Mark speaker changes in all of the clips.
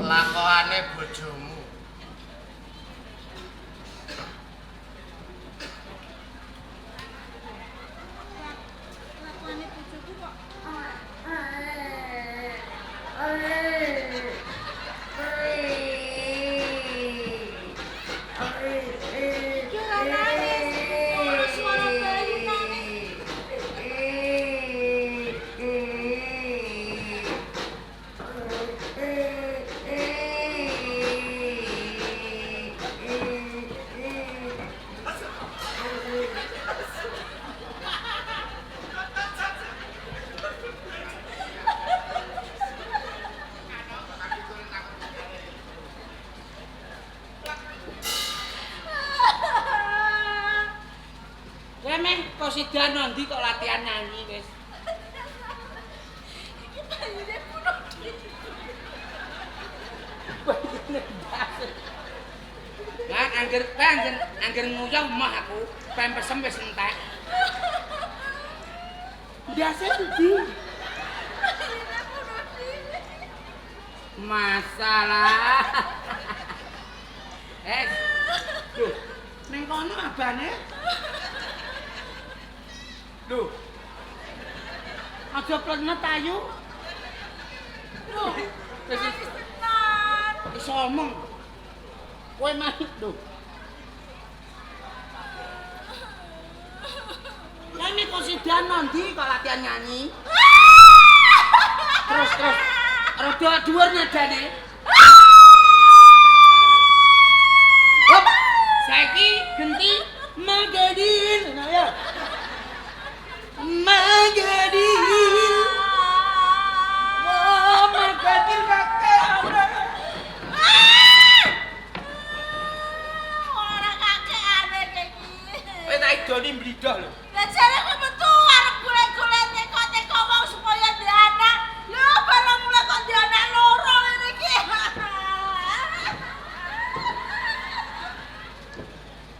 Speaker 1: Kelakuane bojomu.
Speaker 2: Kelakuane bojoku kok
Speaker 3: Kosidan nanti kok latihan nyanyi wis.
Speaker 2: iki bayine bunuh diri.
Speaker 3: Lah angger nguyah mah aku pempesem wis entek. Biasa Budi.
Speaker 2: Bayine bunuh diri.
Speaker 3: Masalah. Duh, ning kono abane. Duh. Aja plenet ayu.
Speaker 2: Loh,
Speaker 3: Wis
Speaker 2: tenan.
Speaker 3: iso omong. Kowe mah lho. Lah nek kosidan nanti kok latihan nyanyi. Terus rada dhuwur nadane. Hop, saiki genti Magadin. Nah ya. Magadin. Wah, Magadin kakek.
Speaker 2: Ora kakeane iki.
Speaker 3: Kowe tak idoni mblidah lho.
Speaker 2: Lah jare kok metu arep golek-golek teko-teko wong supaya ndek anak. Lho barang mulai kok ndek anak loro ngene iki.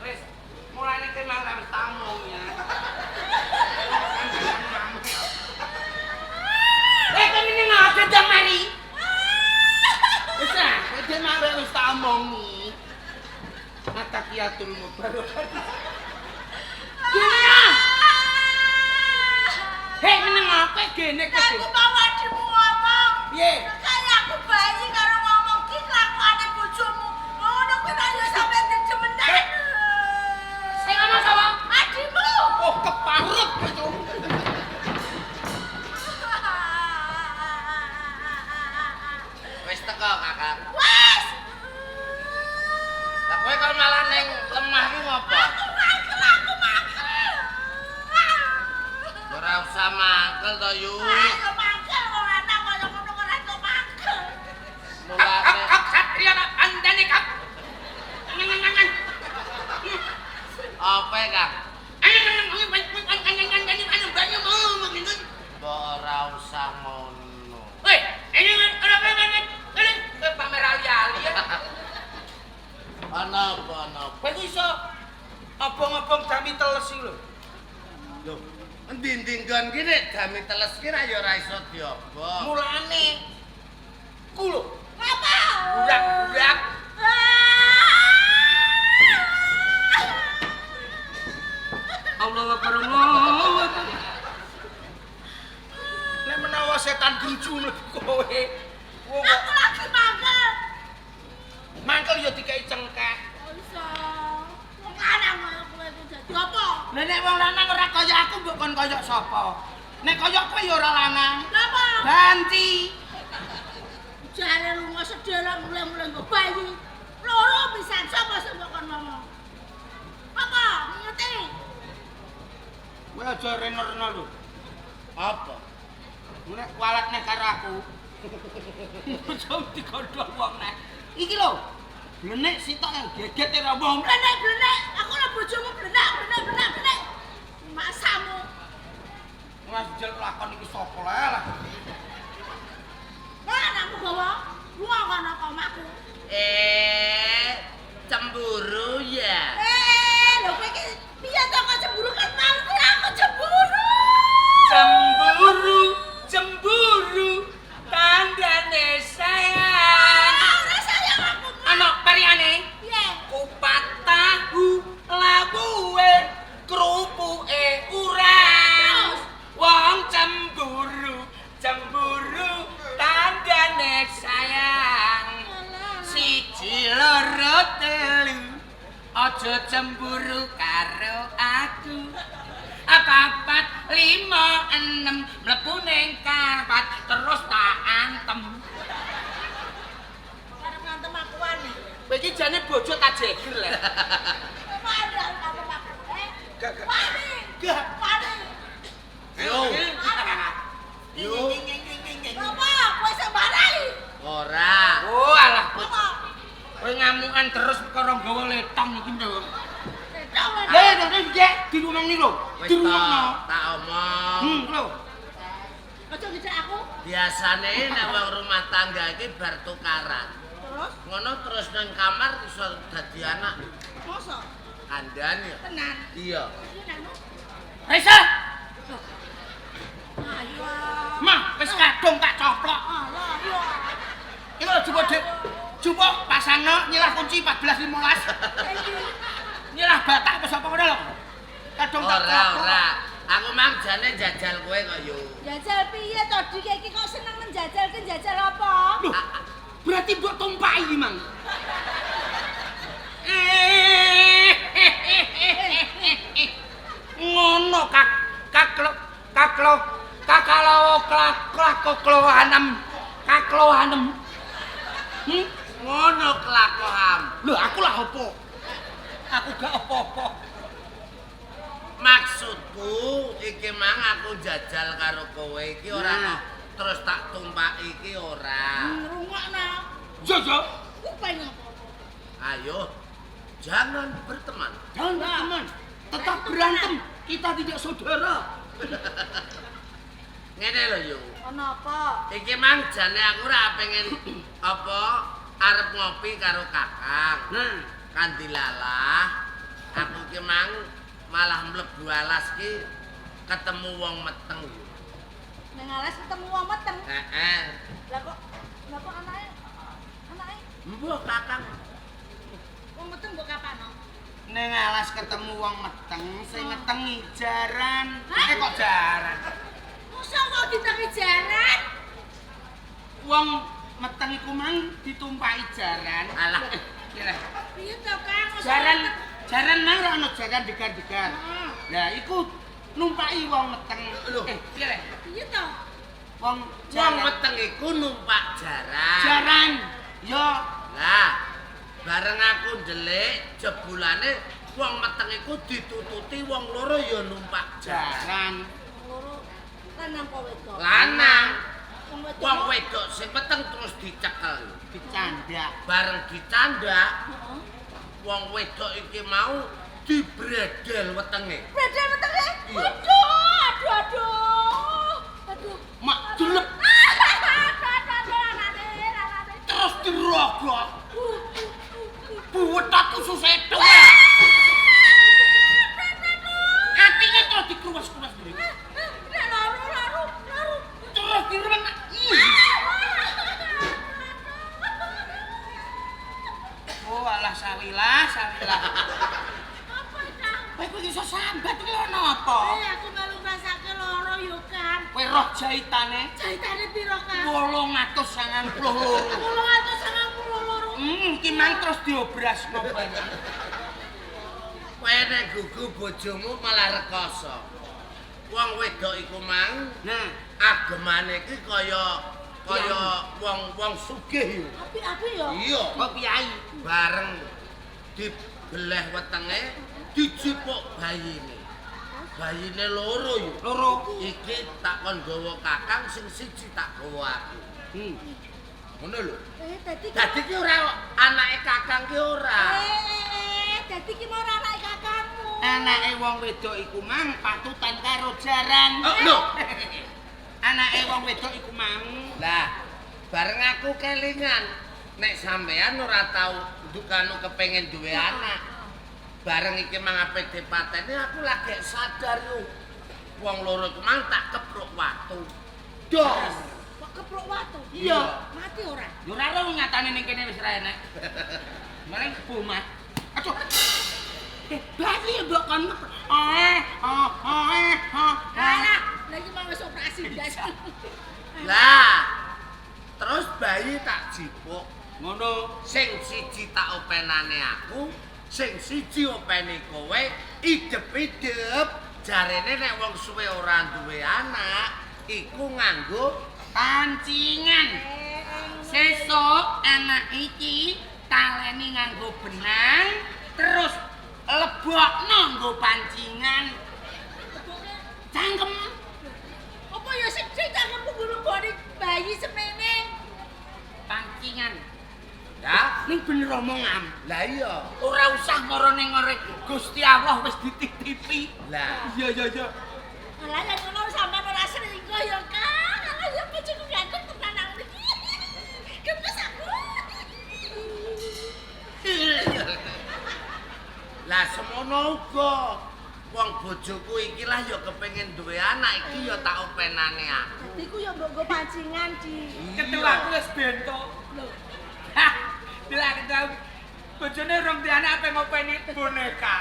Speaker 3: Wis, mulane ki mang tak wis tamung ya. Kami ini ngapa jam mari? Wis ah, kowe mang wis tamung ni. Atakiatul mubarak. Gini ah. Hei, meneng apa gene
Speaker 2: Aku
Speaker 3: kok?
Speaker 2: mau adimu ngomong.
Speaker 3: Piye?
Speaker 2: Kayak aku bayi karo ngomong ki kelakuane bojomu. Ngono kuwi tak yo sampe demenan.
Speaker 3: Sing ngomong sapa?
Speaker 2: Adimu.
Speaker 3: Oh, keparut itu. Wis teko, Kakak.
Speaker 2: Wes.
Speaker 1: Lah kowe kok malah ning lemah ki ngopo?
Speaker 2: Aku mangkel.
Speaker 1: Ora usah mangkel to, Yu.
Speaker 2: Ayo mangkel ora ana kaya ngono ora iso mangkel.
Speaker 1: Mulane
Speaker 3: Satria nak andane kak.
Speaker 1: apa, Kang?
Speaker 3: Angan.
Speaker 1: Mbok ora usah ngono.
Speaker 3: Woi, ini pamer ali-ali ya.
Speaker 1: Ana apa?
Speaker 3: Kowe ku iso obong-obong jami teles iki lho.
Speaker 1: Lho, endi-endi nggon ki nek dami teles ki ra ya ora iso diobong.
Speaker 3: Mulane ku lho,
Speaker 2: Apa?
Speaker 3: burak-burak. Allahu Akbar. Nek menawa setan gencu lho kowe. Wong kok
Speaker 2: Aku lagi mangkel.
Speaker 3: mangkel ya dikai cengkeh.
Speaker 2: Iso. Wong lanang kaya kowe iku dadi apa?
Speaker 3: Lah nek wong lanang ora kaya aku mbok kon kaya sapa? Nek kaya kowe ya ora lanang.
Speaker 2: Napa?
Speaker 3: Ganti.
Speaker 2: Jare lunga sedhelok mulai-mulai nggo bayi. Loro pisan sapa sing mbok kon ngomong? Apa? Ngerti?
Speaker 3: Kowe aja reno-reno lho.
Speaker 1: Apa?
Speaker 3: Nek kualat nek karo aku. Ojo digodhog wong nek. Iki lho. Blenek sitok yang geget ora wong.
Speaker 2: Blenek. Aku lah bojomu blenek. Masamu.
Speaker 3: Mas jel lakon iki sapa lah.
Speaker 2: Mana anakmu gawa? Lunga kono kok omahku.
Speaker 1: Cemburu ya.
Speaker 2: Lho kowe iki piye to kok cemburu kan mau aku cemburu.
Speaker 3: Cemburu tandane sayang. cemburu karo aku. 4, 5, 6 mlebu ning karpat terus tak antem.
Speaker 2: Arep ngantem akuan iki.
Speaker 3: Kowe iki jane bojo tak jeger lho.
Speaker 2: Padha ngantem aku.
Speaker 3: Gak.
Speaker 2: Wani.
Speaker 3: Gak.
Speaker 2: Wani.
Speaker 1: Yo. Yo.
Speaker 2: Apa? Kowe sembarai.
Speaker 1: Ora.
Speaker 3: Oh alah.
Speaker 2: Apa?
Speaker 3: Kowe ngamukan terus perkara nggawa letong iki lho.
Speaker 2: Tahu.
Speaker 3: Nggih, dirungokno lho.
Speaker 1: Wis
Speaker 3: Dirungokno.
Speaker 1: tak omong.
Speaker 3: Lho.
Speaker 2: Aja ngejak aku.
Speaker 1: Biasane nek wong rumah tangga iki bar tukaran.
Speaker 2: Terus
Speaker 1: Ngono terus nang kamar iso dadi anak
Speaker 2: mosok
Speaker 1: kandhane.
Speaker 2: tenan.
Speaker 1: Iya.
Speaker 2: Iki nang.
Speaker 3: Raisa,
Speaker 2: Ayo.
Speaker 3: mah wis kadung tak coplok.
Speaker 2: Ayo.
Speaker 3: Iki lho jupuk Dik. Jupuk pasano nyelah kunci 14 15. Nyelah batak wis apa ngono lho. Kadung tak
Speaker 1: Ora,
Speaker 3: coplok.
Speaker 1: ora. Aku mang jane jajal kowe kok yo.
Speaker 2: Jajal piye to Dik iki kok seneng menjajal ki jajal apa?
Speaker 3: Loh, berarti mbok tumpaki iki, Mang. Ngono kakloanem.
Speaker 1: Ngono kelakuan.
Speaker 3: Lho, aku lah opo? Aku gak apa-apa.
Speaker 1: Maksudku iki mang aku jajal karo kowe iki ora
Speaker 3: Nah.
Speaker 1: kok terus tak tumpaki iki ora.
Speaker 2: Ngrungokno.
Speaker 3: Yo yo.
Speaker 2: Ku pengen apa?
Speaker 1: Ayo jangan berteman.
Speaker 3: Jangan berteman. Tetap berantem. Kita tidak saudara.
Speaker 1: Ngene lho yo.
Speaker 2: Ono apa?
Speaker 1: Iki mang jane aku ora pengen apa arep ngopi karo Kakang.
Speaker 3: Nah,
Speaker 1: Kan dilalah aku iki mang malah mlebu alas ki ketemu wong meteng yo.
Speaker 2: Nang alas ketemu wong meteng.
Speaker 1: Heeh.
Speaker 2: Lah kok anake? Anake
Speaker 1: Mbok Kakang.
Speaker 2: wong meteng mbok kapano?
Speaker 3: ning alas ketemu wong meteng, sing ngetengi jaran.
Speaker 2: Hah?
Speaker 3: Kok jaran?
Speaker 2: Mosok kok ditengi jaran?
Speaker 3: Wong meteng iku mang ditumpaki jaran.
Speaker 1: Alah.
Speaker 3: Kira.
Speaker 2: Piye to, Kang? Mosok
Speaker 3: Jaran mang ora ono jaran degan-degan.
Speaker 2: Heeh.
Speaker 3: Lah iku numpaki wong meteng.
Speaker 1: Lho.
Speaker 3: Kira.
Speaker 2: Piye to?
Speaker 3: Wong
Speaker 1: Wong meteng iku numpak jaran.
Speaker 3: jaran. Yo,
Speaker 1: Lah, bareng aku ndelik jebulane wong meteng iku ditututi wong loro ya numpak jaran.
Speaker 3: jaran.
Speaker 2: Loro lanang apa wedok?
Speaker 1: Lanang,
Speaker 2: Wong wedok.
Speaker 1: wong wedok sing meteng terus dicekel.
Speaker 3: Dicandak.
Speaker 1: Bareng dicandak,
Speaker 2: Heeh.
Speaker 1: wong wedok iki mau dibredel wetenge.
Speaker 2: Bedel metenge?
Speaker 1: Iya.
Speaker 2: Aduh.
Speaker 3: Mak jelek terus dirogok. Buwetat usus itu. Atine terus dikuwas-kuwas dhewe.
Speaker 2: Laru.
Speaker 3: Terus diremen. Oh, alah sawilah.
Speaker 2: Apa itu?
Speaker 3: Kowe iso sambat iki lho napa?
Speaker 2: Aku melu ngrasake loro yo, Kang.
Speaker 3: Kowe roh jahitane
Speaker 2: Jahitane piro, Kang?
Speaker 3: 892.
Speaker 2: 892.
Speaker 3: Iki mang terus diobras napa?
Speaker 1: Kowe nek gugu bojomu malah rekoso. Wong wedok iku mang
Speaker 3: Nah,
Speaker 1: agemane iki kaya wong sugih yo.
Speaker 2: Api-api yo.
Speaker 1: Iya.
Speaker 3: kok kiai
Speaker 1: Bareng dibeleh wetenge dijipuk bayine. Bayine loro yo.
Speaker 3: loro.
Speaker 1: Iki tak kon gawa Kakang sing siji tak gawa aku. Ngono lho. Dadi ki ora anake Kakang ki ora.
Speaker 2: Dadi ki mau anake kakangmu.
Speaker 3: Anake wong wedok iku mang patutan karo jaran.
Speaker 1: Oh, lho.
Speaker 3: Anake wong wedok iku mang.
Speaker 1: Lah, bareng aku kelingan nek sampean ora tau ndukanu kepengin duwe anak. Bareng iki mang ape dipateni aku lagi sadar yo. Wong loro iku mang tak kepruk watu. Dos.
Speaker 2: Kok kepruk watu?
Speaker 3: Iya.
Speaker 2: Mati ora?
Speaker 3: Yo ora ro nyatane ning kene wis ra enek. Maring kebumat. Aduh. Berarti mbok kon.
Speaker 2: Alah, lagi mau wis operasi guys.
Speaker 1: Lah, terus bayi tak jipuk.
Speaker 3: Ngono.
Speaker 1: Sing siji tak openane aku, Sing siji openi kowe idep-idep jarene nek wong suwe ora duwe anak iku nganggo
Speaker 3: pancingan. Sesuk anak iki taleni nganggo benang terus lebokno nggo pancingan. Cangkem.
Speaker 2: Apa ya sing cangkem nggone bayi semene?
Speaker 3: Pancingan.
Speaker 1: ya.
Speaker 3: Ning bener omongam.
Speaker 1: Lah iya.
Speaker 3: Ora usah marane ngorek Gusti Allah wis dititipi.
Speaker 1: Lah
Speaker 3: Iya.
Speaker 2: Alah yen ngono sampean ora selingkuh ya, Kang. Alah ya bojoku ganteng tenan nang mriki. Gemes aku.
Speaker 1: lah semono uga. Wong bojoku iki lah ya kepengin duwe anak iki ya tak openane aku.
Speaker 2: Dadi ku ya mbok nggo pancingan di.
Speaker 3: Ketuaku wis bentuk.
Speaker 2: Lho,
Speaker 3: Hah, bila ketemu bojone rong di anak apa ngopeni boneka.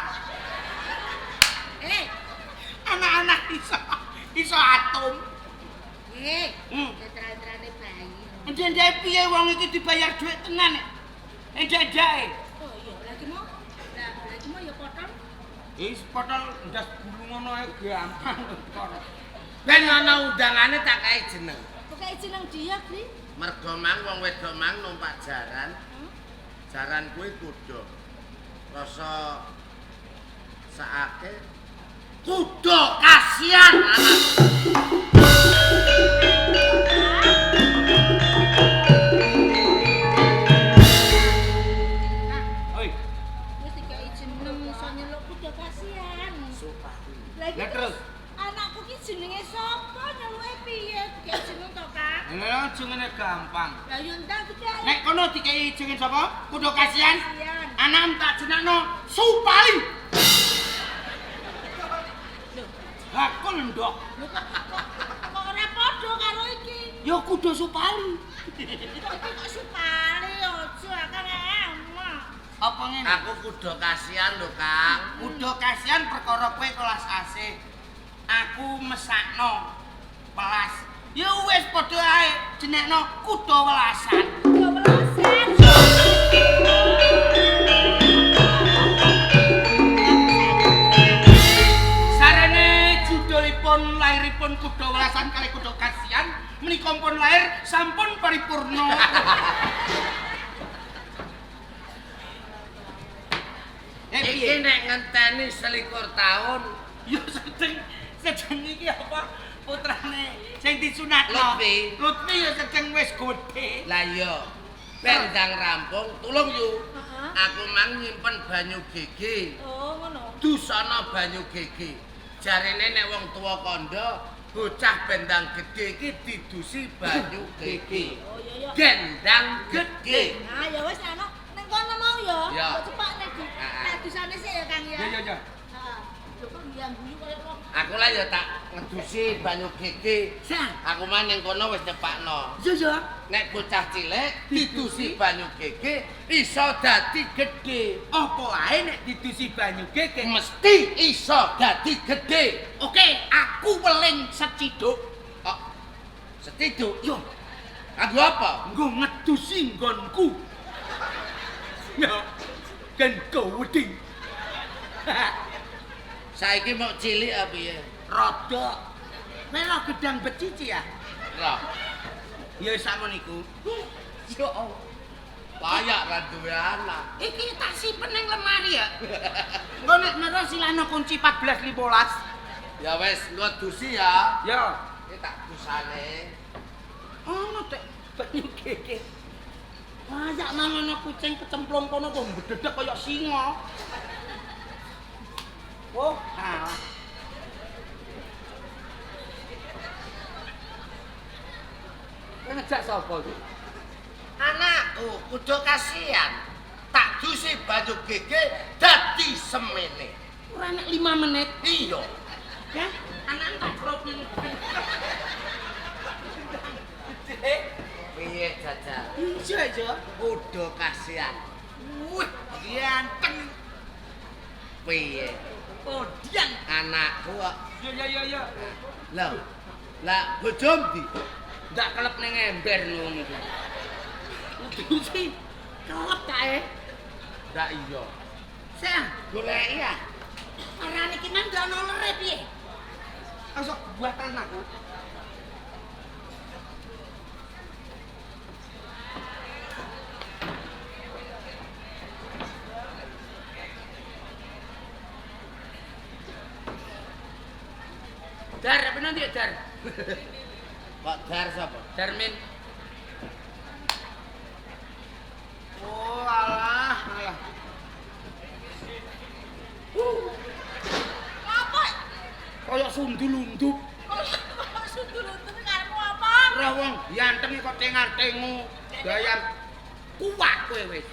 Speaker 3: Anak-anak iso atom.
Speaker 2: tetra-tetrane bayi.
Speaker 3: Ndek piye wong iki dibayar dhuwit tenan. Ndek-ndeke.
Speaker 2: Oh iya, lagi mau ya potong.
Speaker 3: Wis potol ndas bulu ngono ae gampang kok.
Speaker 1: Ben ana undangane tak kae jeneng.
Speaker 2: Pokoke jeneng dia, Gri.
Speaker 1: Mergo mang wong wedok mang numpak jaran. Jaran kuwi kuda. Rasa sakake kuda kasihan anak.
Speaker 3: Oi,
Speaker 2: Wis dikai jeneng iso nyeluk kuda kasihan.
Speaker 1: Supati.
Speaker 2: Lagi
Speaker 3: Lah terus?
Speaker 2: anakku ki jenenge sapa nyeluke piye? Dikai jeneng to, Kang?
Speaker 3: lha jengene gampang.
Speaker 2: Lah yo ndang dikai.
Speaker 3: Nek kono dikei jeneng sapa? Kudu kasihan.
Speaker 2: Kasihan.
Speaker 3: Anak tak jenengno Supali.
Speaker 2: Lho,
Speaker 3: Hakul ndok.
Speaker 2: lho kok ora padha karo iki?
Speaker 3: Ya kudu Supali.
Speaker 2: Kok iki kok supale aja Kang emah.
Speaker 3: Apa ngene?
Speaker 1: Aku kuda kasihan lho, Kang.
Speaker 3: Kudu kasihan perkara kowe kelas AC. Aku mesakno pelas. Ya wis padha ae jenekno kudu welasan.
Speaker 2: Kuda welasan.
Speaker 3: Sarene judulipun lairipun kudu welasan kali kudu kasihan menika pun lair sampun paripurna.
Speaker 1: Iki nek ngenteni 21 tahun
Speaker 3: Yo sedeng iki apa putrane sing disunatno. Lutfi ya sedeng wis gedhe.
Speaker 1: lah iya ben ndang rampung tulung yu.
Speaker 2: Heeh.
Speaker 1: Aku mang nyimpen banyu gigi.
Speaker 2: Oh, ngono.
Speaker 1: Dusana banyu gigi. Jarene nek wong tuwa kandha bocah bendang gedhe iki didusi banyu gigi.
Speaker 2: Oh iya.
Speaker 1: Gendang gedhe.
Speaker 2: Nah, ya wis ana ning kono mau ya.
Speaker 1: Ya.
Speaker 2: Kok cepak nek di. Nek dusane sik ya, Kang ya.
Speaker 3: Ya.
Speaker 2: Heeh. Lho kok ngiyang guyu kaya kok.
Speaker 1: Aku lah ya tak ngedusi banyu gigi.
Speaker 3: Sang.
Speaker 1: Aku mah ning kono wis nyepakno.
Speaker 3: Ya.
Speaker 1: Nek bocah cilik didusi banyu gigi iso dadi gedhe.
Speaker 3: Apa ae nek didusi banyu gege.
Speaker 1: Mesti iso dadi gedhe.
Speaker 3: Oke, aku weling seciduk.
Speaker 1: Oh, setiduk.
Speaker 3: Yo,
Speaker 1: Aku apa?
Speaker 3: nggo ngedusi nggonku. Ya, kan keweding.
Speaker 1: Saiki mau cilik apa ya?
Speaker 3: Rodok. Melo gedang becici ya.
Speaker 1: Lah,
Speaker 3: Ya sakmono iku.
Speaker 1: yo layak ra duwe anak.
Speaker 3: Iki tak simpen ning lemari ya. Engko nek meroh silahno kunci 14 15.
Speaker 1: Ya wis, ngedusi ya.
Speaker 3: Ya.
Speaker 1: Iki tak dusane.
Speaker 3: Ono tek banyu gege. Kayak mangono kucing kecemplung kono kok bededek kaya singa. Oh, alah. Ngejak sapa iki?
Speaker 1: Anakku kudu kasihan. Tak dusi banyu gigi dadi semene.
Speaker 3: Ora nek 5 menit.
Speaker 1: Iya.
Speaker 3: Ya, anak tak krop ning.
Speaker 1: Piye jajal?
Speaker 3: Iya.
Speaker 1: Kudu kasihan.
Speaker 3: Wih, ganteng.
Speaker 1: Piye?
Speaker 3: Kodian.
Speaker 1: Anakku kok.
Speaker 3: Ya.
Speaker 1: Lah, lah bojom ndi?
Speaker 3: Ndak kelep ning ember ngono iki. Dusi kelep kae.
Speaker 1: Ndak iya.
Speaker 3: Sik,
Speaker 1: goleki ya.
Speaker 2: Arane iki nang gak ono lere piye?
Speaker 3: Masuk buatan aku. Dar, apa nanti Dar?
Speaker 1: Kok dar sapa?
Speaker 3: Darmin. Oh, alah.
Speaker 2: Apa?
Speaker 3: Kayak sundul-undup.
Speaker 2: Kok sundul-undup karepmu apa?
Speaker 3: Ora wong yanteng kok tengar-tengu. Gayam kuat kowe wis.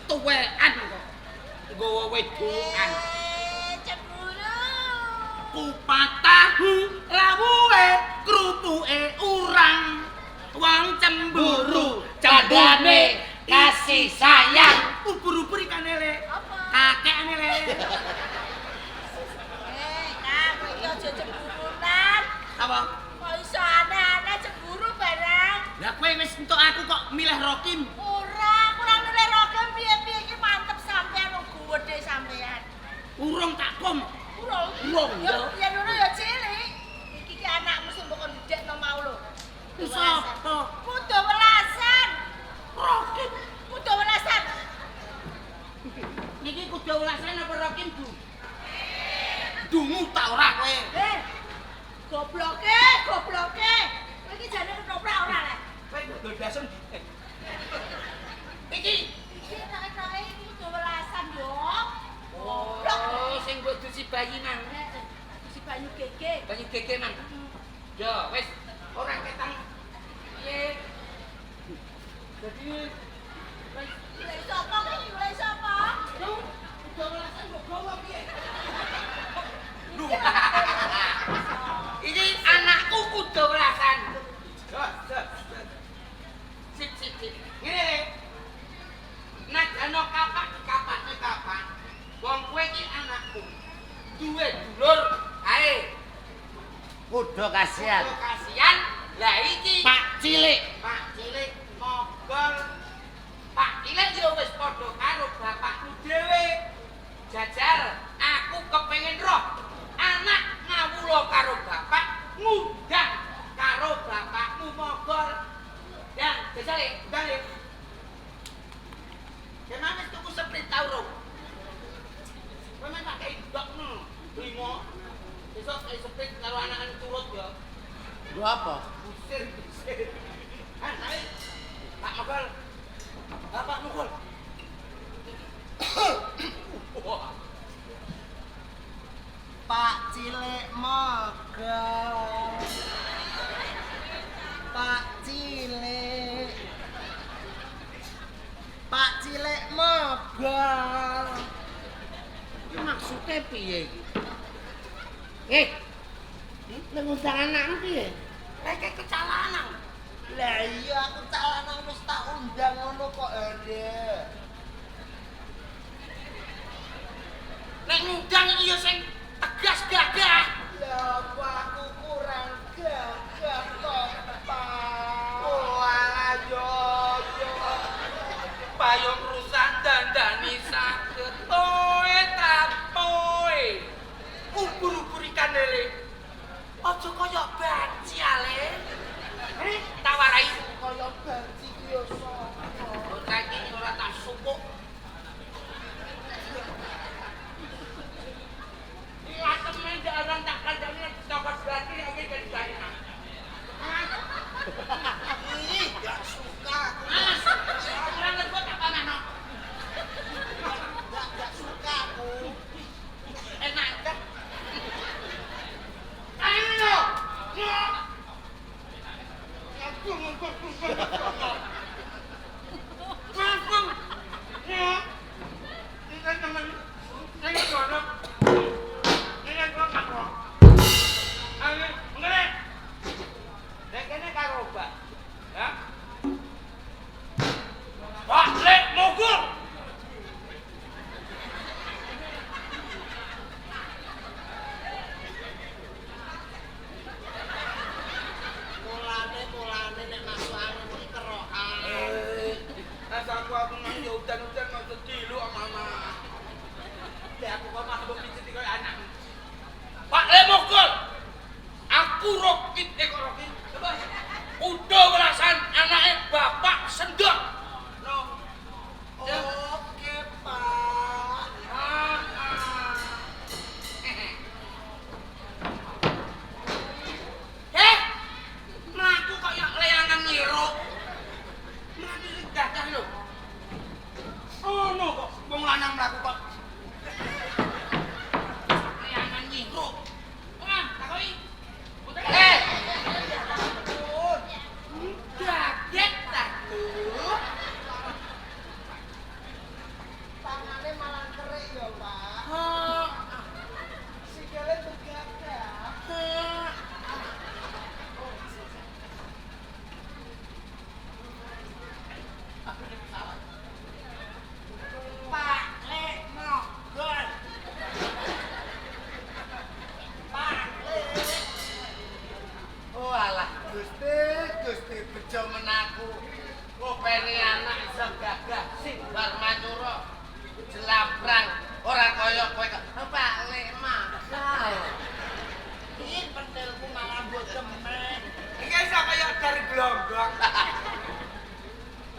Speaker 3: Tuwekan kok. Nggawa wedokan.
Speaker 2: Cemburu.
Speaker 3: Kupatahu lawuhe krutuke urang. Wong cemburu
Speaker 1: Candane kasih sayang.
Speaker 3: ubur-ubur ikan lele.
Speaker 2: Apa?
Speaker 3: Kakekane lele.
Speaker 2: Kak, kowe iki aja cemburuan.
Speaker 3: Apa?
Speaker 2: Kok iso aneh-aneh cemburu barang?
Speaker 3: Lah kowe wis entuk aku kok milih Rokim.
Speaker 2: Ora, aku ora milih rogem piye-piye iki mantep sampean wong gede sampean.
Speaker 3: Urung tak kom.
Speaker 2: Urung.
Speaker 3: Urung,
Speaker 2: Ya
Speaker 3: ya.
Speaker 2: ya ngono ya cilik. Iki ki anakmu sing mbok ndekno mau lho.
Speaker 3: Sapa?
Speaker 2: Kudu welasan.
Speaker 3: Rokim.
Speaker 2: Kudu welasan.
Speaker 3: Niki kudu ulasan apa Rokim, Bu? Dungu tak ora kowe.
Speaker 2: Gobloke, gobloke. Kowe iki jane ketoprak ora lek.
Speaker 3: Kowe kudu dasen. Iki.
Speaker 2: Iki nek-neke iki kudu welasan yo.
Speaker 3: Oh, sing mbok dusi bayi mang.
Speaker 2: Si banyu gege.
Speaker 3: Banyu gege mang. Yo, wis ora ketang. Piye? Jadi wis
Speaker 2: Mulai sapa ki? Mulai sapa?
Speaker 3: yo kudu ulasan mbok gawa piye? Ini anakku kudu ulasan. Sip. Ngene. Nek ana kapak dikapakne kapak. Wong kowe iki anakku. Duwe dulur, ae.
Speaker 1: Kudu kasihan.
Speaker 3: Kudu kasihan. Lah iki
Speaker 1: Pak cilik.
Speaker 3: Pak cilik mogol. Pak cilik yo wis padha karo bapakku dhewe. Jajal aku kepengin roh anak ngawula karo bapak, ngundang karo bapakmu mogol. Dan jajal balik. Kenapa wis tuku seprit tau ro? Kowe men tak kei ndokno. Limo. Besok kei seprit karo anak-anak turut ya.
Speaker 1: Lu apa?
Speaker 3: Busir. Ayo. Pak Mogol. Bapak Mogol. Wah.
Speaker 4: Pak cilik mogol. Pak cilik. Pak cilik mogol.
Speaker 1: Iki maksude piye iki? Nek ngundang anakmu piye?
Speaker 3: Lek kecalanan.
Speaker 4: Lah iya aku calanan wis tak undang ngono kok Ade.
Speaker 3: Nek ngundang iki ya sing tegas gagah.
Speaker 4: Ya apa aku kurang gagah kok, Pak.
Speaker 3: Oh ayo. Payung rusak dandani saged. Toe tapoe. Ubur-ubur ikan lele. Aja kaya banci ale. Tawarai
Speaker 4: Kaya banci ki yo sapa?
Speaker 3: ora iki ora tak supuk. Iya temen jalan tak kandangnya tokos berarti lagi jadi sana.
Speaker 4: Ih, gak suka aku.
Speaker 3: Mas, kurang lebih apa mana?
Speaker 4: Gak suka aku.
Speaker 3: Enak kan? Ayo. Langsung. Ya. Ini kan teman. Saya jodoh. Ini kan gua karo. Ayo, enggak. Nek kene karo Mbak. Ya. Pak Lek Mogul.
Speaker 4: Mulane nek masuk angin iki kero
Speaker 1: Gusti bejo menaku. Kopeni anak iso gagah sing bar manyura. Jelamprang ora kaya kowe Pak Lek makal.
Speaker 4: Iki pentilku malah mbok cemen.
Speaker 3: Iki iso kaya dari glonggong.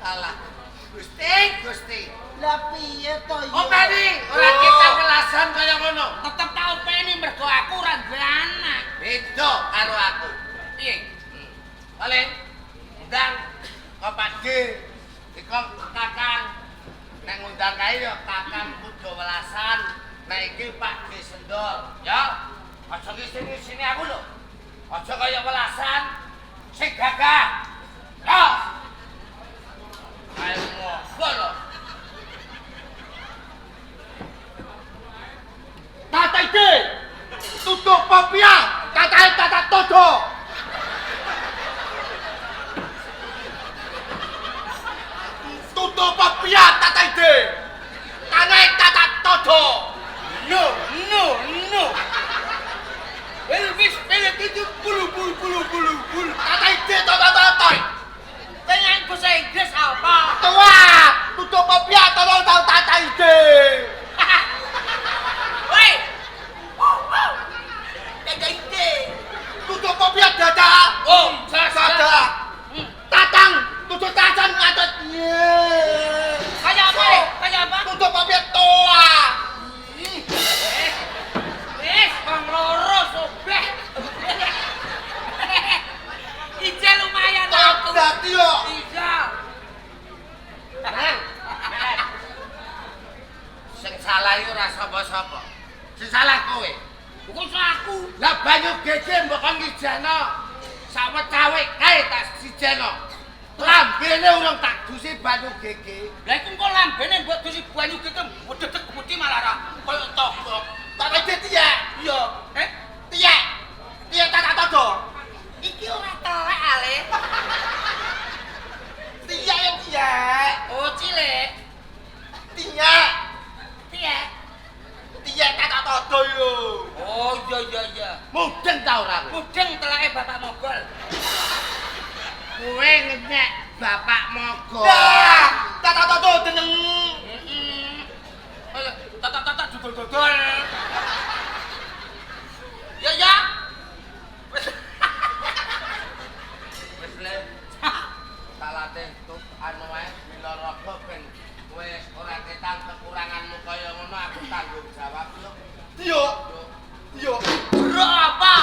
Speaker 1: Alah. Gusti.
Speaker 4: Lah piye to ya?
Speaker 1: Openi ora kita welasan kaya ngono.
Speaker 3: Tetep tak openi mergo aku ora duwe anak.
Speaker 1: Beda karo aku.
Speaker 3: Piye?
Speaker 1: Paling ndang kok Pak D, iku Kakang. Nek ngundang kae ya Kakang kudu welasan. Nek iki Pak D Sendol, ya. Aja ngisini aku lho. Aja kaya welasan sing gagah. Ya. Ayo ngopo lho.
Speaker 4: Tata ide. Tutuk popia, katae tata todo. Tutuk popia tata ide. Kanae tata todo.
Speaker 3: No. Wis itu bulu.
Speaker 4: Tata ide toto.
Speaker 3: Dengan bahasa Inggris apa?
Speaker 4: Tua, tutuk popia tolong tahu tata ide.
Speaker 3: Woi.
Speaker 4: Tata ide. Tutuk popia dada.
Speaker 3: Oh, salah.
Speaker 4: Dada. Tatang, tutuk tatang ngatet.
Speaker 3: Kayak apa? Kayak apa?
Speaker 4: Tutuk popia tua.
Speaker 3: Wis, bang loro sobek. Ija lumayan aku.
Speaker 4: Dadi yo.
Speaker 3: Ija.
Speaker 1: Nang. Sing salah iku ora sapa-sapa. Sing salah kowe.
Speaker 3: Bukan aku.
Speaker 1: Lah banyu gege mbok kon ngijano. Sawecawe kae tak sijeno. Lambene urung tak dusi banyu gege.
Speaker 3: Lah iku kok lambene mbok dusi banyu gitu, wedeg putih malah ra koyo togok.
Speaker 4: Tak ide tiye.
Speaker 3: Iya.
Speaker 4: Tiye. Tiye tata todo.
Speaker 3: Iki ora telek ale.
Speaker 4: Tiye ya tiye.
Speaker 3: Oh, cilik.
Speaker 4: Tiye.
Speaker 3: Piye?
Speaker 4: Tiye tata todo yo.
Speaker 3: Oh, iya.
Speaker 1: Mudeng ta ora kowe?
Speaker 3: Mudeng teleke Bapak Mogol.
Speaker 1: Kowe ngenyek Bapak Mogol.
Speaker 4: Nah, tata todo jeneng.
Speaker 3: Oh, tata dodol-dodol. Ya.
Speaker 1: Wis le. Tak latih tuk anu wae mila raga ben kowe ora ketang kekuranganmu kaya ngono aku tanggung jawab yo.
Speaker 4: Yo.
Speaker 3: Bro apa?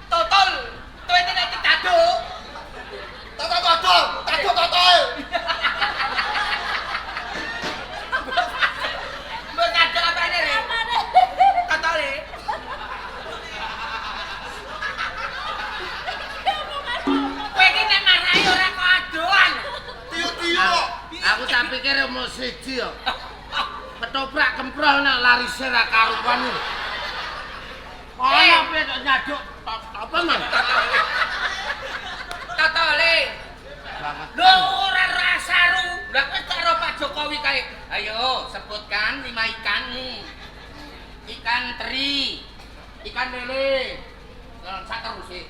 Speaker 3: Totol. Kowe tenan ditado.
Speaker 4: Tata todo. Tado todo.
Speaker 3: Mbok ngado apane re? Totole. Kowe iki nek marahi ora kok adoan.
Speaker 4: Tiyo.
Speaker 1: Aku tak pikir mau siji yo. Ketoprak kemproh nek larise ra karuan iki. Ana pe kok nyaduk apa man?
Speaker 3: Totole.
Speaker 1: Banget.
Speaker 3: Lho ora rasaru. Lah kowe karo Pak Jokowi kae. Ayo sebutkan 5 ikan. Ikan teri, ikan lele. Sak terus sih.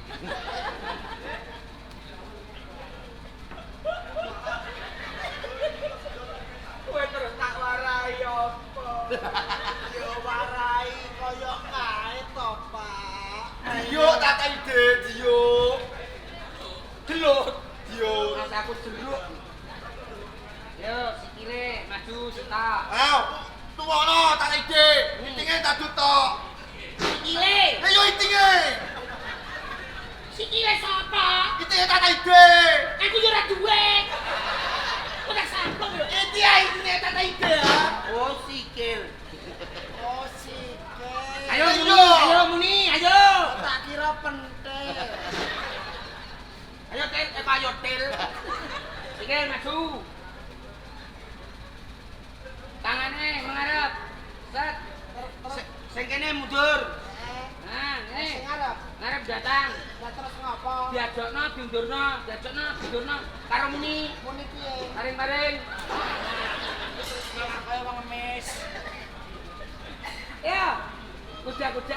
Speaker 4: Kowe terus tak warai apa? Yo warai kaya kae to, Pak. Yo tata ide Dio.
Speaker 3: Gelut.
Speaker 4: Dio.
Speaker 3: Mas aku jeruk. Yo, sikile maju sita.
Speaker 4: Ayo, tuwono tata ide. Itinge tak tutok.
Speaker 3: Sikile.
Speaker 4: Ayo itinge.
Speaker 3: Sikile sapa?
Speaker 4: Itinge tata ide.
Speaker 3: Aku yo ora duwe. Udah sampel yo.
Speaker 4: Iki ae itinge tata ide.
Speaker 3: Oh, sikil.
Speaker 4: Oh, sikil.
Speaker 3: Ayo muni, ayo.
Speaker 4: Tak kira pentil.
Speaker 3: Ayo tel, ayo tel. Sikil maju. Tangannya mengarep. Set. Sing kene mundur. Nah,
Speaker 4: Sing
Speaker 3: nih.
Speaker 4: arep.
Speaker 3: Ngarep datang.
Speaker 4: Lah terus ngopo?
Speaker 3: Diajokno, diundurno, karo muni.
Speaker 4: Muni piye?
Speaker 3: Maring-maring.
Speaker 4: Malah kaya wong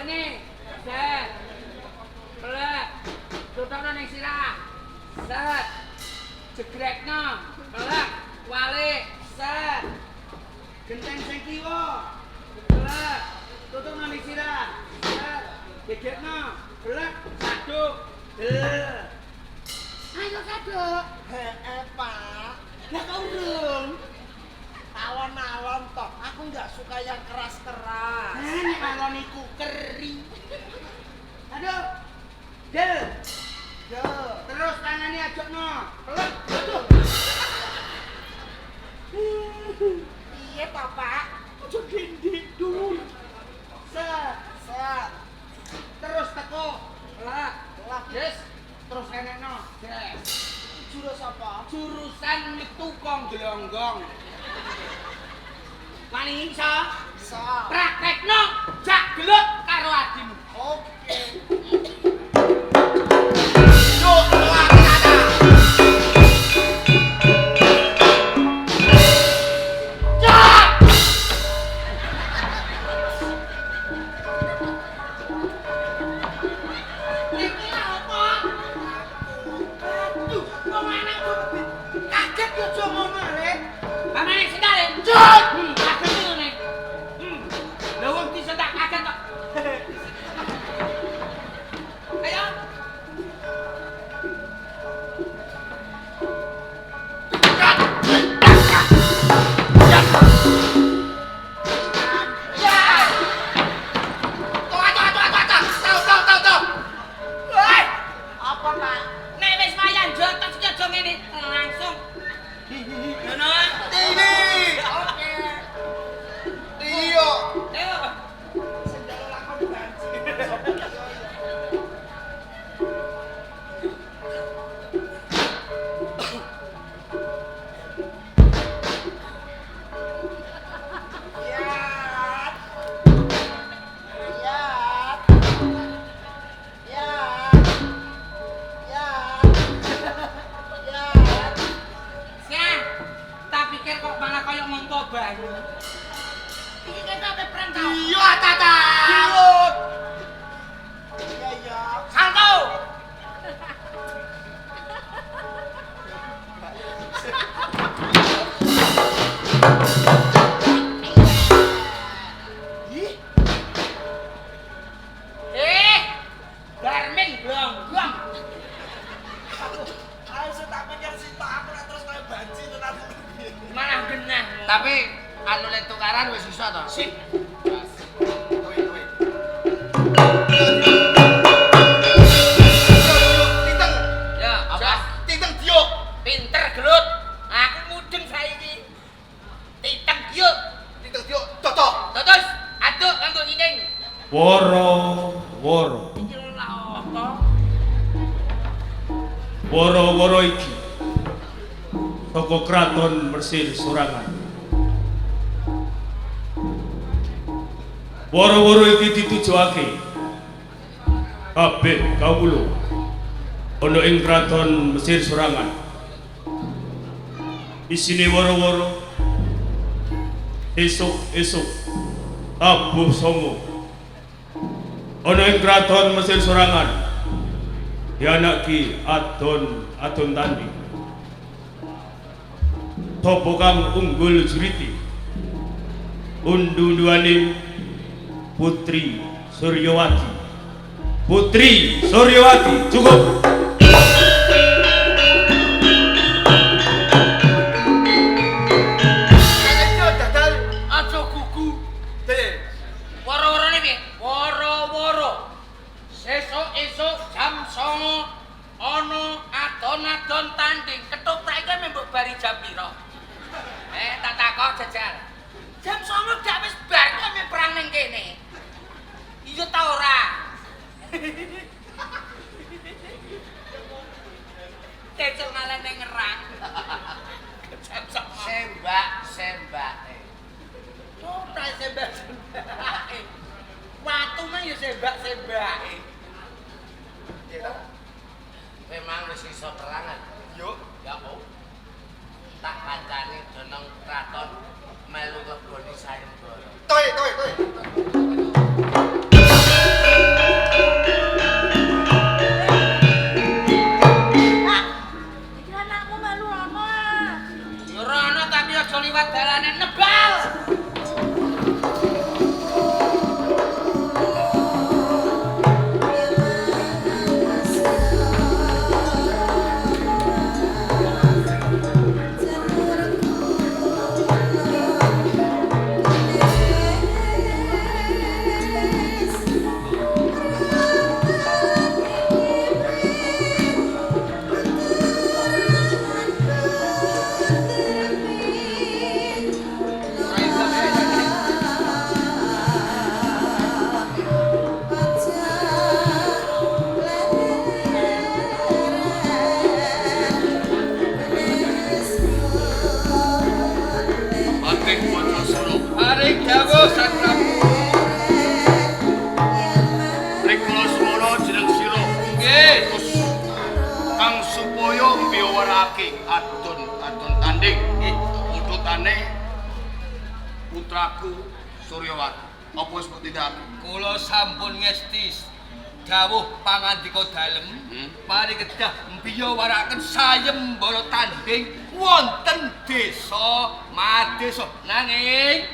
Speaker 3: Jane. Set. Pelek. Tutokno ning sirah. Set. Jegrekno. Pelek. Walik. Set. Genteng sing kiwa. Pelek. Tutokno ning sirah. Set. Gegekno. Pelek. Saduk. Ayo saduk.
Speaker 4: Pak.
Speaker 3: Lah kau urung.
Speaker 4: Alon-alon toh, aku nggak suka yang keras-keras.
Speaker 3: Nek alon iku kering. Aduh. Del.
Speaker 4: Yo,
Speaker 3: Terus tangannya ajokno. Pelek. Aduh.
Speaker 4: iya toh Pak.
Speaker 3: Aja gendek dulu. Set.
Speaker 4: Set.
Speaker 3: Terus teko. Pelek.
Speaker 4: Pelek.
Speaker 3: Yes. Terus enekno. Yes.
Speaker 4: Jurus apa?
Speaker 3: Jurusan mitukong gelonggong. Wani iso?
Speaker 4: Iso.
Speaker 3: Praktekno jak gelut karo adimu.
Speaker 4: Oke.
Speaker 1: Yuk, lagi ada.
Speaker 3: Jak! Iki apa? Aduh, wong anak kok kaget yo aja ngono le. Pamane sendale. Cuk! Kaget yo nek. Lha wong disentak kaget kok. Ayo.
Speaker 4: Apa Pak?
Speaker 3: Nek wis mayan jotos ki aja ngene langsung. Ngono.
Speaker 4: Ini. Oke. Iyo.
Speaker 3: Ayo.
Speaker 4: Sendal lakon banci. Yat. Yat. Yat. Yat. Yat.
Speaker 3: Sia. Tak pikir kok malah koyo mongko banyu. Iki kene ape perang tau.
Speaker 1: Iya, Tata.
Speaker 4: Yut. Iya, iya.
Speaker 3: Salto.
Speaker 4: Ih,
Speaker 3: Darmin blong-blong.
Speaker 4: ayo saya tak pikir cinta aku nek terus kayak banci itu nanti.
Speaker 3: Malah genah.
Speaker 1: Tapi anu le tukaran wis iso to?
Speaker 3: Sip.
Speaker 4: Tuwi, tuwi. Titeng,
Speaker 3: Ya,
Speaker 1: Apa?
Speaker 4: titeng diuk.
Speaker 3: Pinter gelut. Aku mudeng saiki. Titeng yuk.
Speaker 4: Titeng diuk, totok.
Speaker 3: Terus aduk kanggo ining.
Speaker 5: Woro-woro,
Speaker 3: Iki lho apa?
Speaker 5: woro-woro iki saka kraton Mesir Sorangan. Woro-woro iki ditujokake kabeh kawula ana ing kraton Mesir Sorangan. Isine woro-woro esuk-esuk tabuh songo ana ing kraton Mesir Sorangan dianaki adon tanding topo kang unggul juriti undu-unduane Putri Suryawati cukup.
Speaker 4: Ayo dadal.
Speaker 3: Aja gugu.
Speaker 4: Dek.
Speaker 3: Woro-worone piye? Woro-woro. Sesuk-esuk jam 09.00 ana adon-adon tanding. Ketoprak iki mbok bari jam pira? Tak takok jajal. Jam 09.00 gak wis bar kok ame perang ning kene. Iya ta ora? Cecuk malah ning ngerang. Jam 09.00.
Speaker 1: Sembak.
Speaker 3: Oh, tak sembak-sembake. Watu mah ya sembak-sembake.
Speaker 1: Memang wis iso perangan.
Speaker 4: Yuk.
Speaker 1: Ya oh. Tak kancani donong kraton melu ngleboni sayembara.
Speaker 4: Toy. putraku Suryawati. Apa wis tindak?
Speaker 3: Kula sampun ngestis dawuh pangandika dalem mari kedah mbiyawaraken sayembara tanding wonten desa Madesa nanging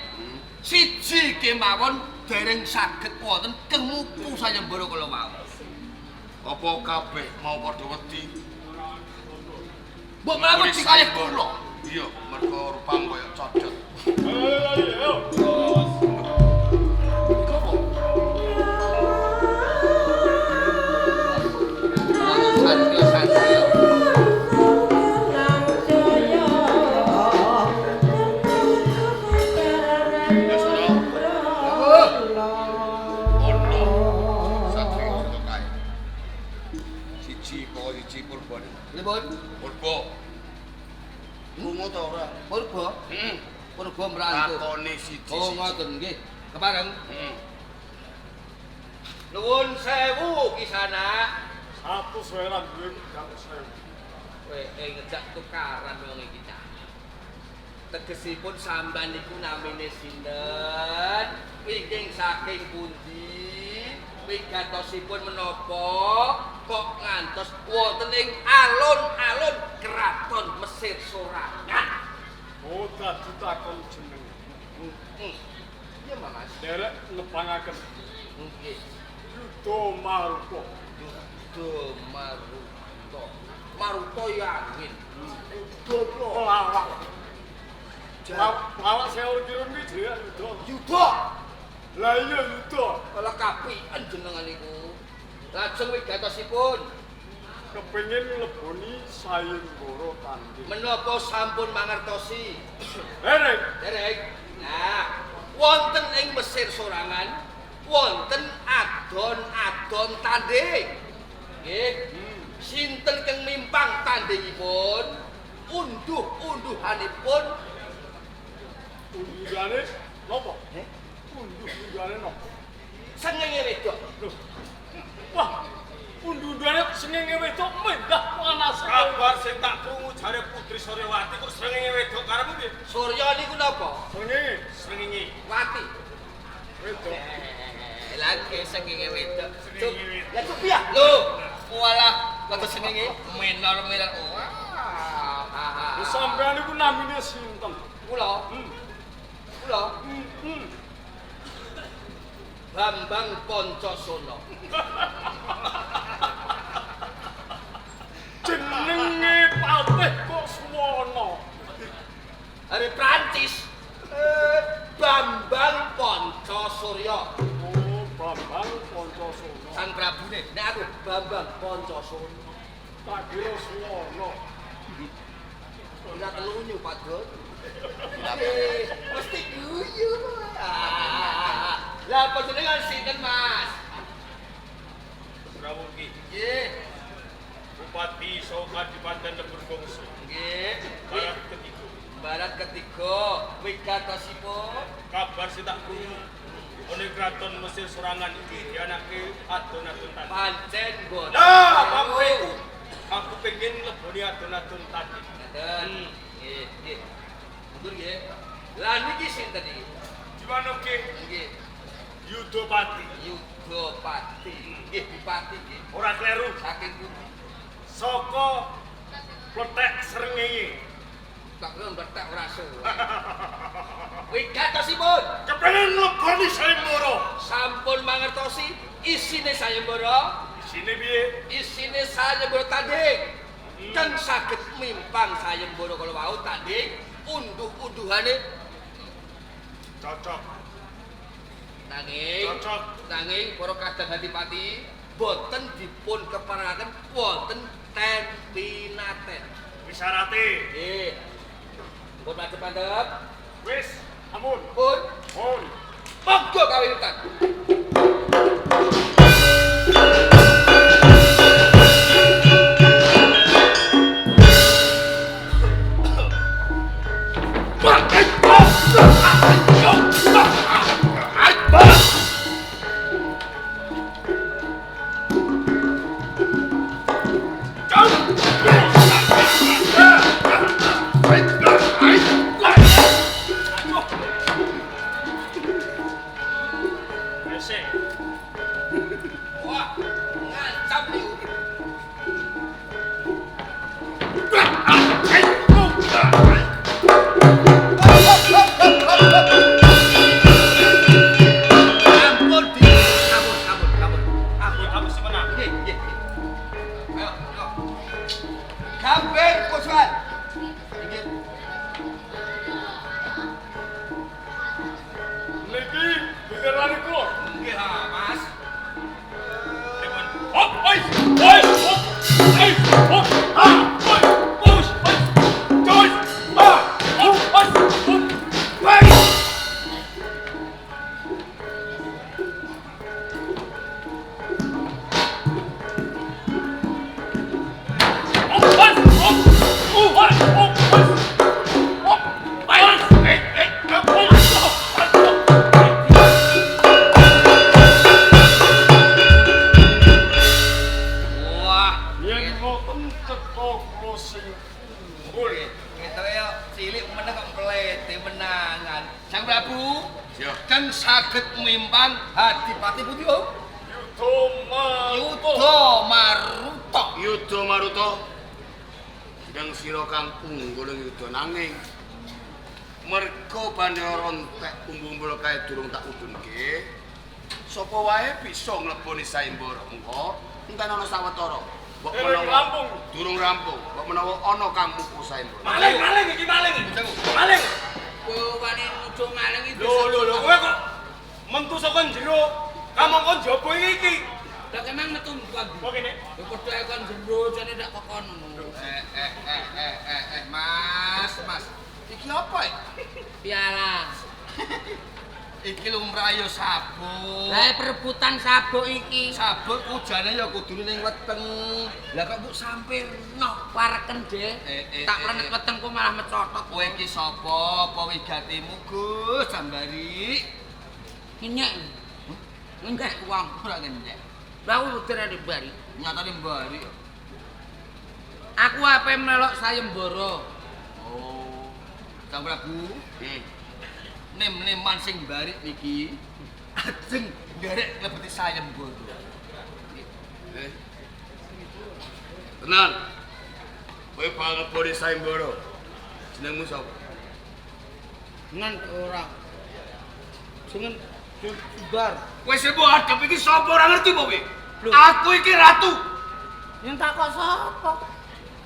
Speaker 3: siji kemawon dereng saged wonten kemupu sayembara kula wau.
Speaker 4: Apa kabeh mau padha wedi?
Speaker 3: Mbok mlaku dikalih kula.
Speaker 4: Iya, mergo rupang koyo cocot.
Speaker 3: Santriya. Pripun?
Speaker 4: Purba. Lunga ta ora?
Speaker 3: Purba? Purba mrantu.
Speaker 4: Takone siji.
Speaker 3: Oh ngoten nggih. Kepareng.
Speaker 4: Heeh.
Speaker 3: Nuwun sewu Kisana.
Speaker 5: 100 lan duwe 300.000.
Speaker 3: Kowe ngejak tukaran wong iki cah. Tegesipun sampean niku namine sinten? Wingking saking pundi? Wigatosipun menapa kok ngantos wonten ing alun-alun keraton Mesir sorangan?
Speaker 5: Oh, dadi takon jeneng.
Speaker 3: Iya, Mas.
Speaker 5: Derek nepangaken
Speaker 3: Nggih.
Speaker 5: Yuda Maruta.
Speaker 3: Yuda Maruta. Maruta ya angin.
Speaker 5: Yuda pelawak. Pelawak saya urun iki jenenge Yuda.
Speaker 3: Yuda.
Speaker 5: Lah iya Yuda.
Speaker 3: Kala kapiken jenengan niku. Lajeng wigatosipun
Speaker 5: Kepengin leboni sayembara tanding.
Speaker 3: menapa sampun mangertosi?
Speaker 5: Derek.
Speaker 3: Derek. Nah, wonten ing Mesir sorangan wonten adon-adon tanding. Nggih. Sinten kang mimpang tandingipun? Unduh-unduhanipun
Speaker 5: Unduhane napa? Unduhane napa?
Speaker 3: sengenge wedok.
Speaker 5: Loh. Wah, unduhane sengenge wedok mendah panas.
Speaker 6: Kabar sing tak krungu jare Putri Suryawati kok srengenge wedok karepmu piye?
Speaker 3: Surya niku napa?
Speaker 5: Sengenge
Speaker 6: Srengenge.
Speaker 3: Wati.
Speaker 5: wedok.
Speaker 3: Lagi sengenge wedok.
Speaker 6: Srengenge wedok.
Speaker 3: Lah coba ya. Lho, walah kata sengenge menor-menor. Wah.
Speaker 5: Wis sampean niku namine sinten?
Speaker 3: Kula. Kula Bambang Pancasona.
Speaker 5: Jenenge patih kok suwana.
Speaker 3: Dari Prancis. Bambang Pancasurya.
Speaker 5: Oh, Bambang Pancasona.
Speaker 3: Sang Prabune. Nek aku Bambang Pancasona.
Speaker 5: Tak kira suwana.
Speaker 3: Ora telunyu padha. Mesti guyu. Lah panjenengan sinten, Mas?
Speaker 6: Rawuh iki
Speaker 3: Nggih.
Speaker 6: Bupati Soka Kadipaten Lebur Bongso.
Speaker 3: Nggih.
Speaker 6: Barat ketiga.
Speaker 3: Barat ketiga wigatosipun
Speaker 6: Kabar sing tak krungu oleh Kraton Mesir sorangan iki dianake adon-adon tadi.
Speaker 3: pancen boten.
Speaker 6: Lah, bapakku. Aku pengen leboni adon-adon tadi.
Speaker 3: Ngaten. Nggih, nggih. Mundur nggih. Lah niki sinten iki?
Speaker 6: Gimana ke?
Speaker 3: Nggih.
Speaker 6: Yudopati.
Speaker 3: Yudopati. Nggih, Bupati nggih.
Speaker 6: Ora kleru.
Speaker 3: Saking pundi?
Speaker 6: Saka Pletek Srengenge.
Speaker 3: Tak kira bertak ora salah. Wigatosipun
Speaker 6: Kepengen leboni sayembara.
Speaker 3: sampun mangertosi isine sayembara.
Speaker 6: Isine piye?
Speaker 3: Isine sayembara tanding. Kang saged mimpang sayembara kala wau tanding unduh-unduhane
Speaker 6: Cocok.
Speaker 3: nanging para kadang adipati boten dipun keparengaken wonten tempinaten.
Speaker 6: Wis syarate.
Speaker 3: Nggih. Pun madhep-madhep.
Speaker 6: Wis, ampun.
Speaker 3: Pun
Speaker 6: Pun.
Speaker 3: monggo kawiwitan.
Speaker 7: Prabu, kan saged mimpang Adipati pundi, Om?
Speaker 6: Yudha Maruta. Sidang sira kang unggul ing yudha nanging merga Bandara entek umbu-umbul kae durung tak udunke. Sapa wae bisa ngleboni sayembara mengko enten ana sawetara. Mbok menawa durung rampung, mbok menawa ana kang mupu sayembara.
Speaker 3: Maling iki maling. Maling. Kowe wani nuju maling iki.
Speaker 6: Lho, kowe kok mentu saka njero, kamangkon jaba iki.
Speaker 3: Lah kemang metu mbak.
Speaker 6: Kok kene?
Speaker 3: Ya padha ae kon jero jane ndak kokono.
Speaker 7: Mas. Iki apa ya?
Speaker 3: Piala.
Speaker 7: Iki lumrayo sabuk.
Speaker 3: Lah perebutan sabuk iki.
Speaker 7: Sabuk ujane ya kudune ning weteng. Lah kok mbok sampirno.
Speaker 3: Wareken, Dek. Tak lenet wetengku malah mecotot.
Speaker 7: Kowe iki sapa? Apa wigatimu, Gus Jambari?
Speaker 3: Inyek. Enggak uang.
Speaker 7: Ora ngendek.
Speaker 3: Lah aku udah di bari.
Speaker 7: Nyatane mbari.
Speaker 3: Aku ape melok sayembara.
Speaker 7: Oh. Kang Prabu. Nem-neman sing barik niki ajeng nderek lebeti sayembara.
Speaker 6: Tenan. Kowe banget bodi sayembara. Jenengmu sapa?
Speaker 3: Ngan ora. Jeneng Bar.
Speaker 6: Kowe sing mbok adep iki sapa ora ngerti apa kowe? Aku iki ratu.
Speaker 3: Yang takok sapa?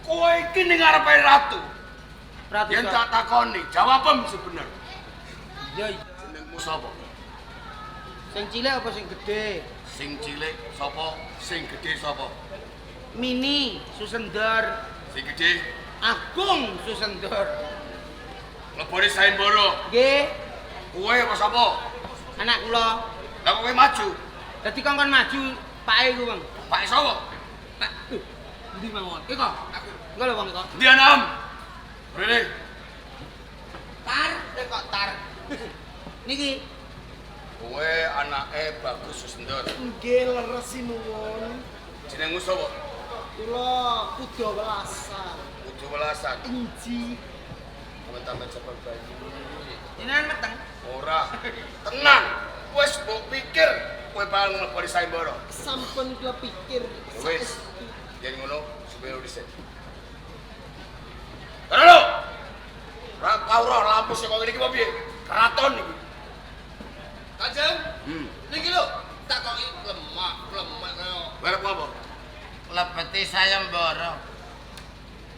Speaker 6: Kowe iki ning ngarepe ratu.
Speaker 3: Ratu.
Speaker 6: Yen tak takoni, jawabem sebener.
Speaker 3: Ya,
Speaker 6: Jenengmu sapa?
Speaker 3: sing cilik apa sing gede?
Speaker 6: Sing cilik sapa? Sing gedhe sapa?
Speaker 3: Mini Susendor,
Speaker 6: Sing gedhe
Speaker 3: Agung Susendor.
Speaker 6: lebone sayembara.
Speaker 3: Nggih,
Speaker 6: Kowe apa sapa?
Speaker 3: anak kula.
Speaker 6: Lah kowe maju.
Speaker 3: Dadi kongkon maju pake ku, Bang.
Speaker 6: Pak sapa?
Speaker 3: Pak. Endi mawon? Iko, aku. Engko lho, Bang, iko.
Speaker 6: Ndi anam? Rene.
Speaker 3: Tar, kok tar. Niki
Speaker 6: Kowe anake Bagus Susendor.
Speaker 4: Nggih leres nuwun.
Speaker 6: Jenengmu sapa?
Speaker 4: Kula Kuda Welasan.
Speaker 6: Kudu Welasan.
Speaker 4: Inji.
Speaker 6: Teman-teman cepet bayi.
Speaker 3: jenengan meteng.
Speaker 6: Ora. Tenang. Wis mbok pikir kowe bakal mleboni sayembara.
Speaker 4: Sampun kula pikir.
Speaker 6: Wis. Yen ngono, supaya dhisik. Halo. Ra kaura lampu sing kok ngene iki apa piye? Keraton iki.
Speaker 7: Kanjeng, niki lho, tak koki lemak kaya
Speaker 6: Barep apa?
Speaker 1: Lebeti sayembara.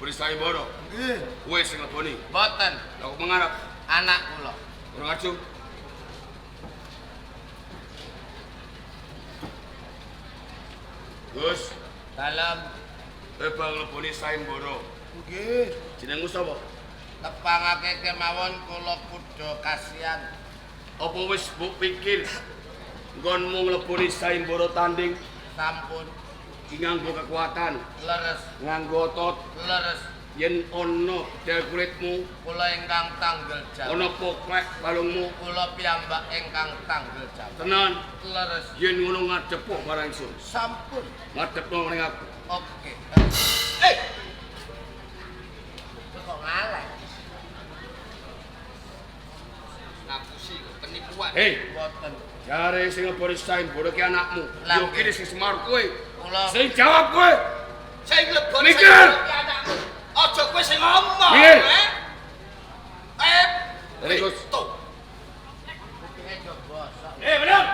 Speaker 6: Beri sayembara.
Speaker 7: nggih.
Speaker 6: Kowe sing ngleboni.
Speaker 1: Boten
Speaker 6: Lah kok mengarep?
Speaker 1: anak kula.
Speaker 6: Ora ngaju. Gus,
Speaker 1: Dalam
Speaker 6: bang ngleboni sayembara.
Speaker 7: Nggih.
Speaker 6: Jenengmu sapa?
Speaker 1: tepangake kemawon kula kudu kasihan.
Speaker 6: Apa wis mbok pikir nggonmu ngleboni sayembara tanding
Speaker 1: Sampun
Speaker 6: iki nganggo kekuatan,
Speaker 1: leres,
Speaker 6: nganggo otot,
Speaker 1: leres.
Speaker 6: yen ana bedal kulitmu,
Speaker 1: Kula ingkang tanggel jawab.
Speaker 6: ana poklek balungmu,
Speaker 1: Kula piyambak ingkang tanggel jawab.
Speaker 6: tenan
Speaker 1: Leres.
Speaker 6: yen ngono ngadep kok barang ingsun.
Speaker 1: Sampun.
Speaker 6: Ngadepno ning aku.
Speaker 1: Oke. Kok ngaleh?
Speaker 7: Ngapusi kok penipuan.
Speaker 6: Hei,
Speaker 1: Boten.
Speaker 6: jare sing ngleboni sayembara ki anakmu.
Speaker 1: Lah,
Speaker 6: Yo kene sing semar kowe.
Speaker 1: Kula
Speaker 6: Sing jawab kowe.
Speaker 7: Sing lebon
Speaker 6: Mikir.
Speaker 7: anakku. Aja kowe sing ngomong.
Speaker 6: Mikir. Dari Gus.
Speaker 7: Tuh.
Speaker 1: kupinge do bosok.
Speaker 6: Bener.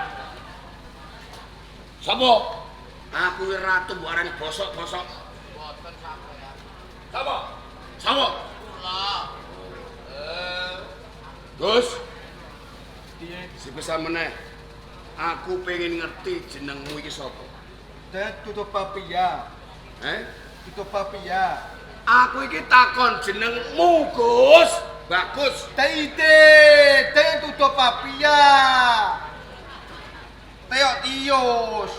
Speaker 6: Sapa? Aku iki ratu mbok arani bosok-bosok.
Speaker 1: Boten sampeyan.
Speaker 6: Sapa? Sapa?
Speaker 1: Kula.
Speaker 6: Gus. Si bisa meneh. Aku pengen ngerti jenengmu iki sapa.
Speaker 4: Dan tutup papia. Tutup papia.
Speaker 6: Aku iki takon jenengmu, Gus. Bagus.
Speaker 4: Taite, te tutup papia. Teok tios.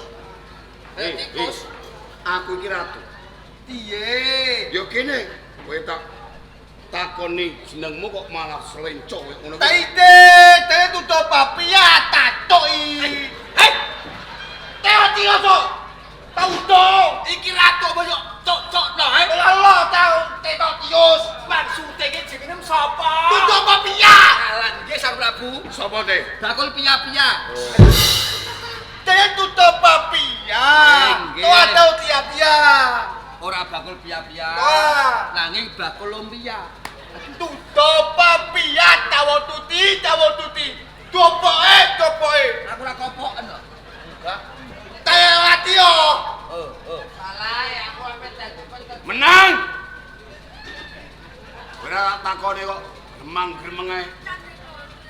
Speaker 6: Gus. Aku iki ratu.
Speaker 4: Tiye.
Speaker 6: Yo kene, kowe tak takoni jenengmu kok malah selencok kowe ngono.
Speaker 4: Taite, te tutup papia tatoi.
Speaker 3: Teo tioso. Tau to. Iki ratu boyo cok-cok lah,
Speaker 4: Lalo tau teok tios.
Speaker 3: Maksude iki jenenge sapa?
Speaker 4: Tutup papia.
Speaker 7: Alan nggih Sang Prabu.
Speaker 6: Sapa Apa teh?
Speaker 7: Bakul pia-pia.
Speaker 4: Saya tutup papia.
Speaker 7: Nggih.
Speaker 4: Tuh ada tiap-tiap.
Speaker 7: Ora bakul pia-pia.
Speaker 4: Wah.
Speaker 7: Nanging bakul lumpia.
Speaker 4: Tutup papia. Tawo tuti. Dopoke.
Speaker 7: Aku ora kopoken kok.
Speaker 4: Enggak. Taya hati yo.
Speaker 3: Salah ya aku sampe dadi penting.
Speaker 6: Menang. Ora takone kok gemang-gremeng ae.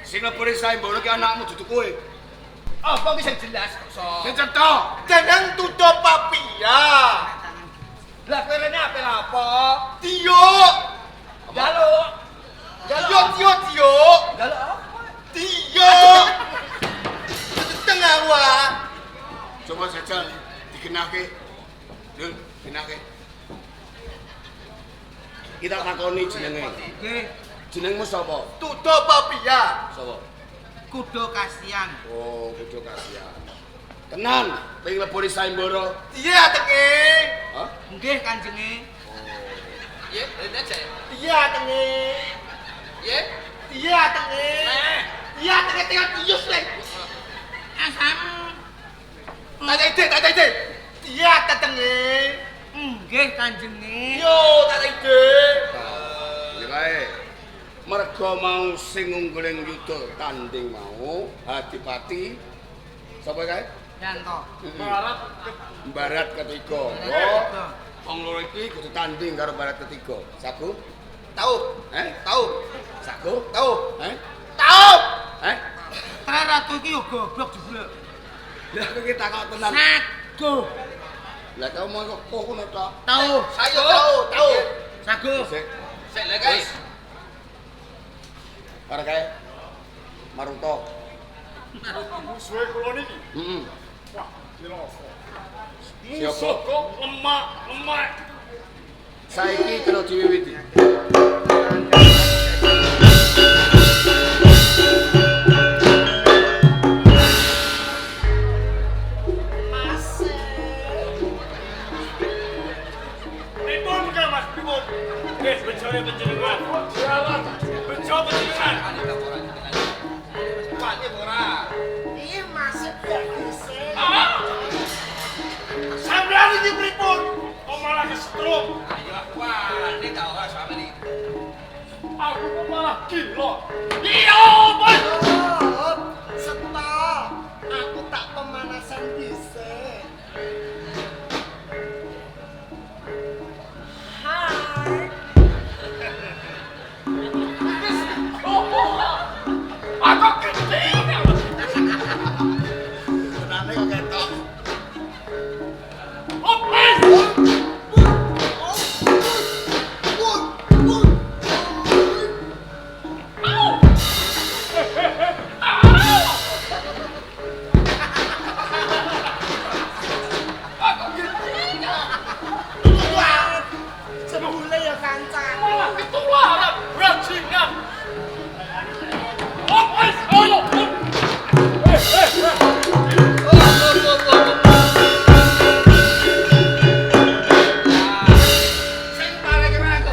Speaker 6: Sing lebore Saimbara ki anakmu dudu kowe.
Speaker 7: Apa ki sing jelas kok, So?
Speaker 6: Sing cetha.
Speaker 4: Jangan tutup papia.
Speaker 7: Lah kowe rene ape lapo?
Speaker 4: Tio.
Speaker 7: Jaluk.
Speaker 4: Tio.
Speaker 7: Jaluk apa?
Speaker 4: Tio. Tengah wah.
Speaker 6: Coba saja dikenake. Dul, kenake. Kita takoni jenenge.
Speaker 7: Nggih,
Speaker 6: Jenengmu sapa?
Speaker 4: Tutup papia.
Speaker 6: Sapa?
Speaker 7: kudu kasihan.
Speaker 6: Oh, kudu kasihan. Tenan, pengen leburi Saimbara.
Speaker 4: Iya tenge.
Speaker 6: Hah?
Speaker 7: Nggih Kanjenge.
Speaker 3: Ye, rene aja.
Speaker 4: Iya tenge.
Speaker 3: Ye.
Speaker 4: Iya tenge. Iya tenge tinggal tius lek.
Speaker 7: Asam.
Speaker 4: Tak ide. Iya tenge.
Speaker 7: Nggih Kanjenge.
Speaker 4: Yo tak ide.
Speaker 6: Iki wae. Merga mau sing ungguling yuda tanding mau Adipati sapa kae?
Speaker 7: Yanto.
Speaker 6: Barat ketiga. Oh, wong loro iki kudu tanding karo barat ketiga. Sagu?
Speaker 4: Tahu.
Speaker 6: Tahu. Sagu?
Speaker 4: Tahu.
Speaker 6: Tahu.
Speaker 7: Tre ratu iki yo goblok jebule.
Speaker 6: Lah kowe iki takok tenan.
Speaker 7: Sagu.
Speaker 6: Lah kau mau kok ngono tok.
Speaker 7: Tahu.
Speaker 4: Saya tahu.
Speaker 7: Sagu.
Speaker 3: Sik lek guys.
Speaker 6: Karo kae. Maruto.
Speaker 5: Musuhe kula niki.
Speaker 6: Heeh.
Speaker 5: Wah, dirasa.
Speaker 6: Siapa?
Speaker 5: Musuh kok lemah.
Speaker 6: Saiki kena diwiwiti.
Speaker 5: Pripun ka Mas? Pripun? Wis becare panjenengan. Jalan. Bejo panjenengan.
Speaker 4: Wani ora. Iya masih bisa.
Speaker 5: Sampeyan iki pripun? Kok malah kesetrum?
Speaker 3: Ayo aku wani ta ora sampe iki.
Speaker 5: Aku kok malah gila. Iya, Mas.
Speaker 4: Stop. Aku tak pemanasan bisa. Hai.
Speaker 5: Aku gede.
Speaker 6: Tenane kok ketok.
Speaker 5: Oh, Mas.
Speaker 4: Sebule ya kancan.
Speaker 5: Malah ketularan bajingan. Oh, Mas. Ayo.
Speaker 3: Sing parek aku.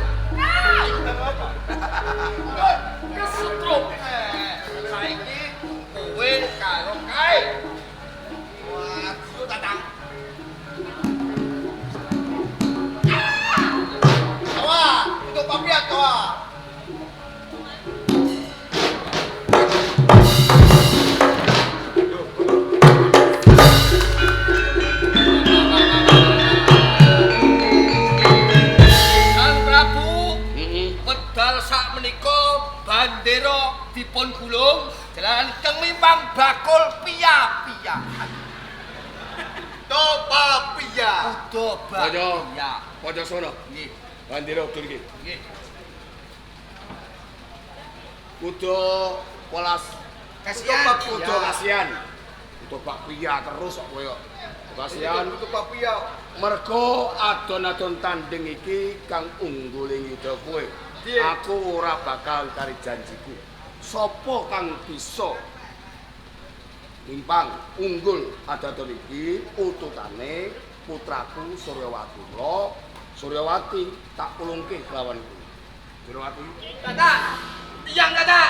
Speaker 5: Kesetrum.
Speaker 3: Saiki kowe karo kae.
Speaker 4: Wah, itu tatang. Tawa, untuk papia tawa.
Speaker 7: Sang Prabu
Speaker 6: Heeh.
Speaker 7: medal sak menika bandera dipun gulung jalaran kemimpang bakul pia-pia.
Speaker 4: Tuh papia.
Speaker 7: Kudu
Speaker 6: Ayo.
Speaker 7: pia.
Speaker 6: Padha sono.
Speaker 7: Nggih,
Speaker 6: Bandera udur iki.
Speaker 7: nggih.
Speaker 6: Kudu polas
Speaker 7: Kasihan.
Speaker 6: kudu kasihan. Kudu Pak Pia terus kok kowe kok. Kasihan
Speaker 4: Untuk papia.
Speaker 6: mergo adon-adon tanding iki kang ungguling yuda kowe.
Speaker 4: Piye?
Speaker 6: Aku ora bakal kari janjiku. Sopo kang bisa nimpang unggul adon iki ututane putraku Suryawati. Lo Suryawati tak pulungke kelawan kowe. Suryawati.
Speaker 3: Tata. Tiang tata.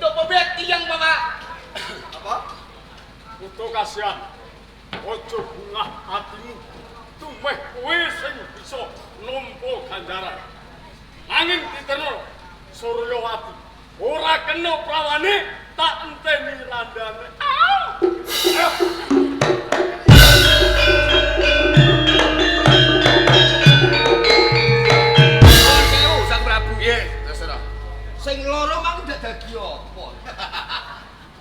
Speaker 4: Untuk pemilik tiyang Bapak. Apa?
Speaker 5: Kudu kasihan. Ojo bungah hatimu. Tumeh kowe sing bisa nampa ganjaran. Nanging diterno Suryawati ora kena prawane tak enteni randane.
Speaker 7: Sewu Sang Prabu.
Speaker 6: Piye, terserah.
Speaker 7: Sing loro mang dadi apa?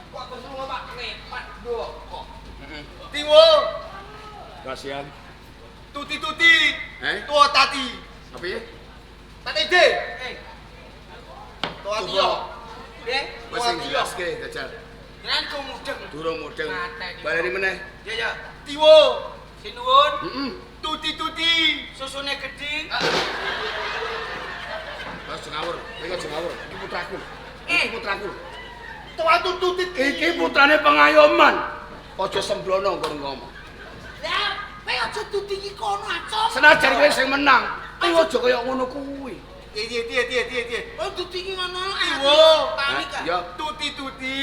Speaker 4: Kok terus Pak nepat ndok kok.
Speaker 7: Tiwo,
Speaker 5: Kasihan.
Speaker 4: Tuti-tuti.
Speaker 6: Eh?
Speaker 4: Tua tati.
Speaker 6: Apa ya?
Speaker 4: Tati de. Tua tiyo.
Speaker 3: Nggih.
Speaker 6: Wis sing jelaske Jajal.
Speaker 3: Jenengan kok mudeng.
Speaker 6: Durung mudeng.
Speaker 3: Mateni.
Speaker 6: Baleri meneh.
Speaker 3: Ya ya.
Speaker 4: Tiwo.
Speaker 3: Sinuwun.
Speaker 6: Heeh.
Speaker 4: Tuti-tuti.
Speaker 3: Susune gedhi.
Speaker 6: Wes ngawur. Kowe aja ngawur. Iki putraku.
Speaker 3: Eh.
Speaker 6: Iki putraku.
Speaker 4: Tua tuti.
Speaker 6: Iki putrane pengayoman. Aja sembrono kon ngomong.
Speaker 2: Lah, kowe aja tuti iki kono acung.
Speaker 6: Senajan kowe sing menang, kowe aja kaya ngono kuwi.
Speaker 4: Tiye.
Speaker 3: Oh duti iki ngono.
Speaker 4: Tiwo.
Speaker 3: Tani ka.
Speaker 6: Ya,
Speaker 4: Tuti-tuti.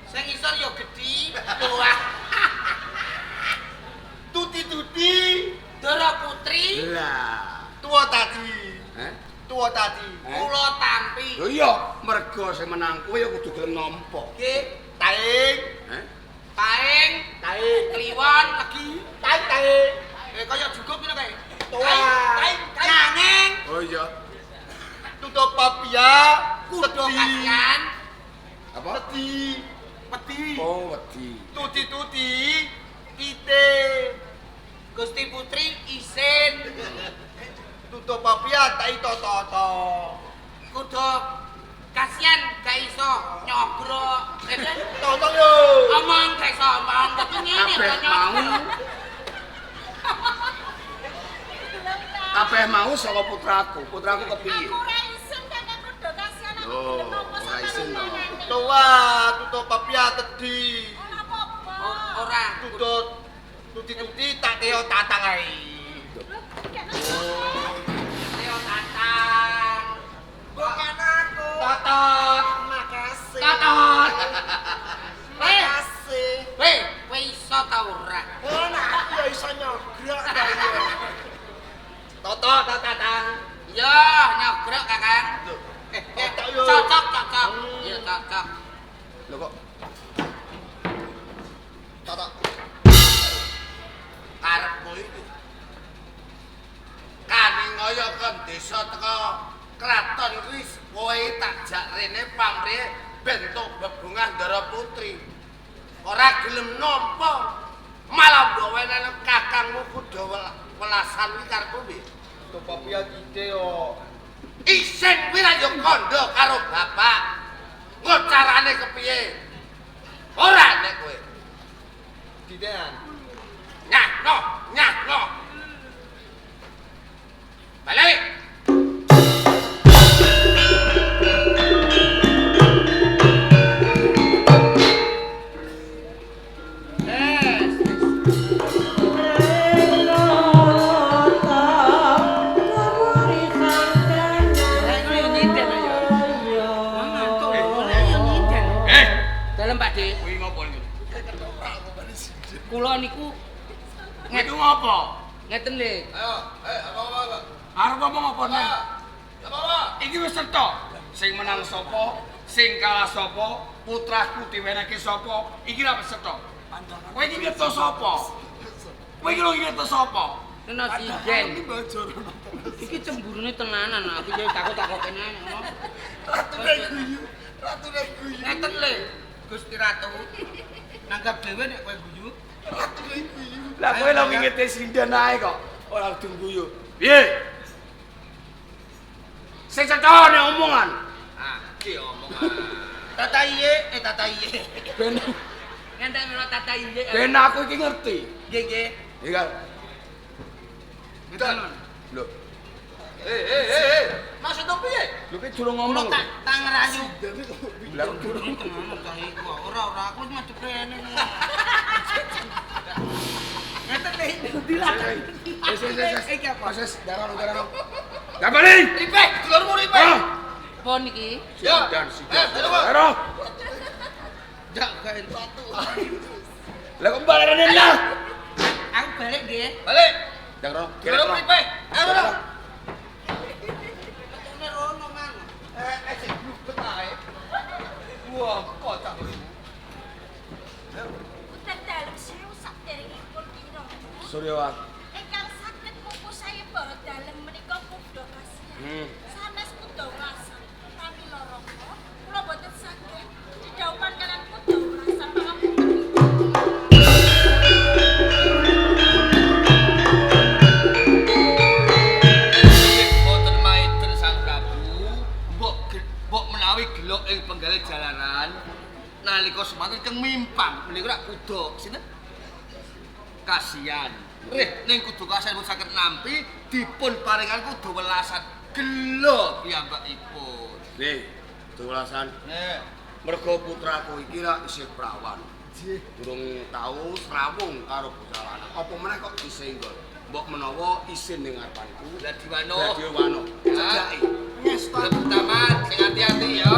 Speaker 3: Sing isor ya gedhi. Wah.
Speaker 4: Tuti-tuti.
Speaker 3: Dara Putri.
Speaker 6: lah.
Speaker 4: Tua tati.
Speaker 6: Heh?
Speaker 4: Tua tati.
Speaker 3: Kula tampi.
Speaker 6: Lho iya, mergo sing menang kowe ya kudu gelem nampa.
Speaker 3: Nggih.
Speaker 4: Taing.
Speaker 6: Heh?
Speaker 3: Paing.
Speaker 4: Taing.
Speaker 3: Kliwon legi.
Speaker 4: Taing.
Speaker 3: Kaya jugup ngono kae.
Speaker 4: Tua.
Speaker 3: Nanging
Speaker 6: Oh iya.
Speaker 4: Tutup papia.
Speaker 3: kudu kasihan.
Speaker 6: Apa?
Speaker 4: Peti.
Speaker 6: Oh, wedi.
Speaker 4: Tuti-tuti. Kite.
Speaker 3: Gusti Putri isin.
Speaker 4: Tutup papia tai toto.
Speaker 3: Kudu kasihan gak iso nyogrok.
Speaker 4: Toto yo.
Speaker 3: Omong gak iso omong tapi ngene
Speaker 6: Kabeh
Speaker 3: kok
Speaker 6: mau.
Speaker 3: nyogrok.
Speaker 6: Kabeh mau saka putraku. Putraku kepiye?
Speaker 2: Aku ora isin kakek kudu kasihan aku
Speaker 6: Oh,
Speaker 2: gelem nopo
Speaker 6: ora
Speaker 2: sama
Speaker 6: isin to.
Speaker 2: nenekne.
Speaker 4: Tua. Tutup papia tedi.
Speaker 2: Ora apa-apa.
Speaker 3: Ora.
Speaker 4: Tutut. Tuti-tuti tak teo tatang ae.
Speaker 3: Ayo tatang. Bukan aku.
Speaker 4: Tatat.
Speaker 3: Makasih.
Speaker 4: Tatat.
Speaker 3: Makasih. Hei, kowe iso ta ora?
Speaker 4: Nah, aku ya iso nyogrok ta iki. Toto tatang.
Speaker 3: Ya, nyogrok Kakang.
Speaker 4: Toto yo.
Speaker 3: Cocok. Ya cocok.
Speaker 6: Lho kok
Speaker 4: Toto.
Speaker 1: Karepmu iki. Kaningaya kon desa teka kraton kuwi kowe tak jak rene pamrih bentuk bebungah Ndara Putri. Ora gelem nampa, malah mbok wenehne kakangmu kudu welasan kuwi karepmu piye?
Speaker 4: Tutup papia kite yo.
Speaker 1: Isin kuwi ra yo kandha karo bapak. Engko carane kepiye? Ora nek kowe.
Speaker 4: Kitean.
Speaker 1: Nyahno. Balik.
Speaker 3: Dalem Pak Dik.
Speaker 6: kuwi ngopo iki?
Speaker 3: Kula niku
Speaker 6: Iku ngopo?
Speaker 3: ngeten lho.
Speaker 4: Ayo, apa?
Speaker 6: Arep ngomong apa nek?
Speaker 4: Apa?
Speaker 6: Iki wis cetha. Sing menang sapa, sing kalah sapa, putraku diwenehke sapa, iki ra wis cetha. Kowe iki ngerti sapa? Kowe iki lho ngerti sapa?
Speaker 3: Kena sijen. Iki cemburune tenanan aku yo takut-takut tenan ngono.
Speaker 4: Ratu guyu.
Speaker 3: Ngeten lho, Gusti Ratu. Nanggap dhewe nek kowe guyu.
Speaker 6: Lah kowe lho ngingete sinden ae kok. Ora kudu guyu. Piye? Sing cetha nek omongan.
Speaker 3: Ah, ki omongan. Tata iye.
Speaker 6: Ben
Speaker 3: Ngenten lho tata iye.
Speaker 6: ben aku iki ngerti.
Speaker 3: Nggih.
Speaker 6: Iya.
Speaker 3: Ngeten.
Speaker 6: Lho,
Speaker 3: Maksudnya piye?
Speaker 6: lho ki durung
Speaker 3: Kula
Speaker 6: ngomong.
Speaker 3: tak ngerayu.
Speaker 6: Lah durung.
Speaker 3: Ini tenan cah iku. Ora aku wis madhep rene. Ngeten lho dilakan. Iki apa?
Speaker 6: Proses darah. Gak balik.
Speaker 3: Ripek, dulurmu ripek.
Speaker 6: Ah,
Speaker 3: Pon iki?
Speaker 6: sidan. Darah.
Speaker 1: gak entuk tuh.
Speaker 6: Lah kok balarane lah.
Speaker 3: Aku balik nggih.
Speaker 6: Balik. Jang Rono.
Speaker 3: Kira pripe?
Speaker 1: Ayo Rono.
Speaker 3: Metune rono mang.
Speaker 7: Sing blubet ae. Wah, kocak lho.
Speaker 2: Punten dalem sewu saderengipun kira.
Speaker 6: Suryawan.
Speaker 2: Ingkang saged mupu saya bara dalem menika kuda kasihan. Sanes kuda ulasan. Tapi lorongko kula boten saged didhawuhan kalian kuda ulasan pangapunten.
Speaker 7: Boten maiten Sang Prabu, mbok menawi gelok ing penggalih jalanan nalika semanten keng mimpang menika rak kuda sinten? Kasihan. Ning kuda kasihan pun saged nampi dipun paringan kuda welasan gelo piyambakipun.
Speaker 6: Nih, tuwelasan. Mergo putraku iki rak isih prawan. Durung tau srawung karo bocah lanang. Apa meneh kok disenggol? Mbok menawa isin ning ngarepanku.
Speaker 7: Lah Diwano.
Speaker 6: Dadi wano. Cedhake.
Speaker 7: Ngestu taman sing hati-hati ya.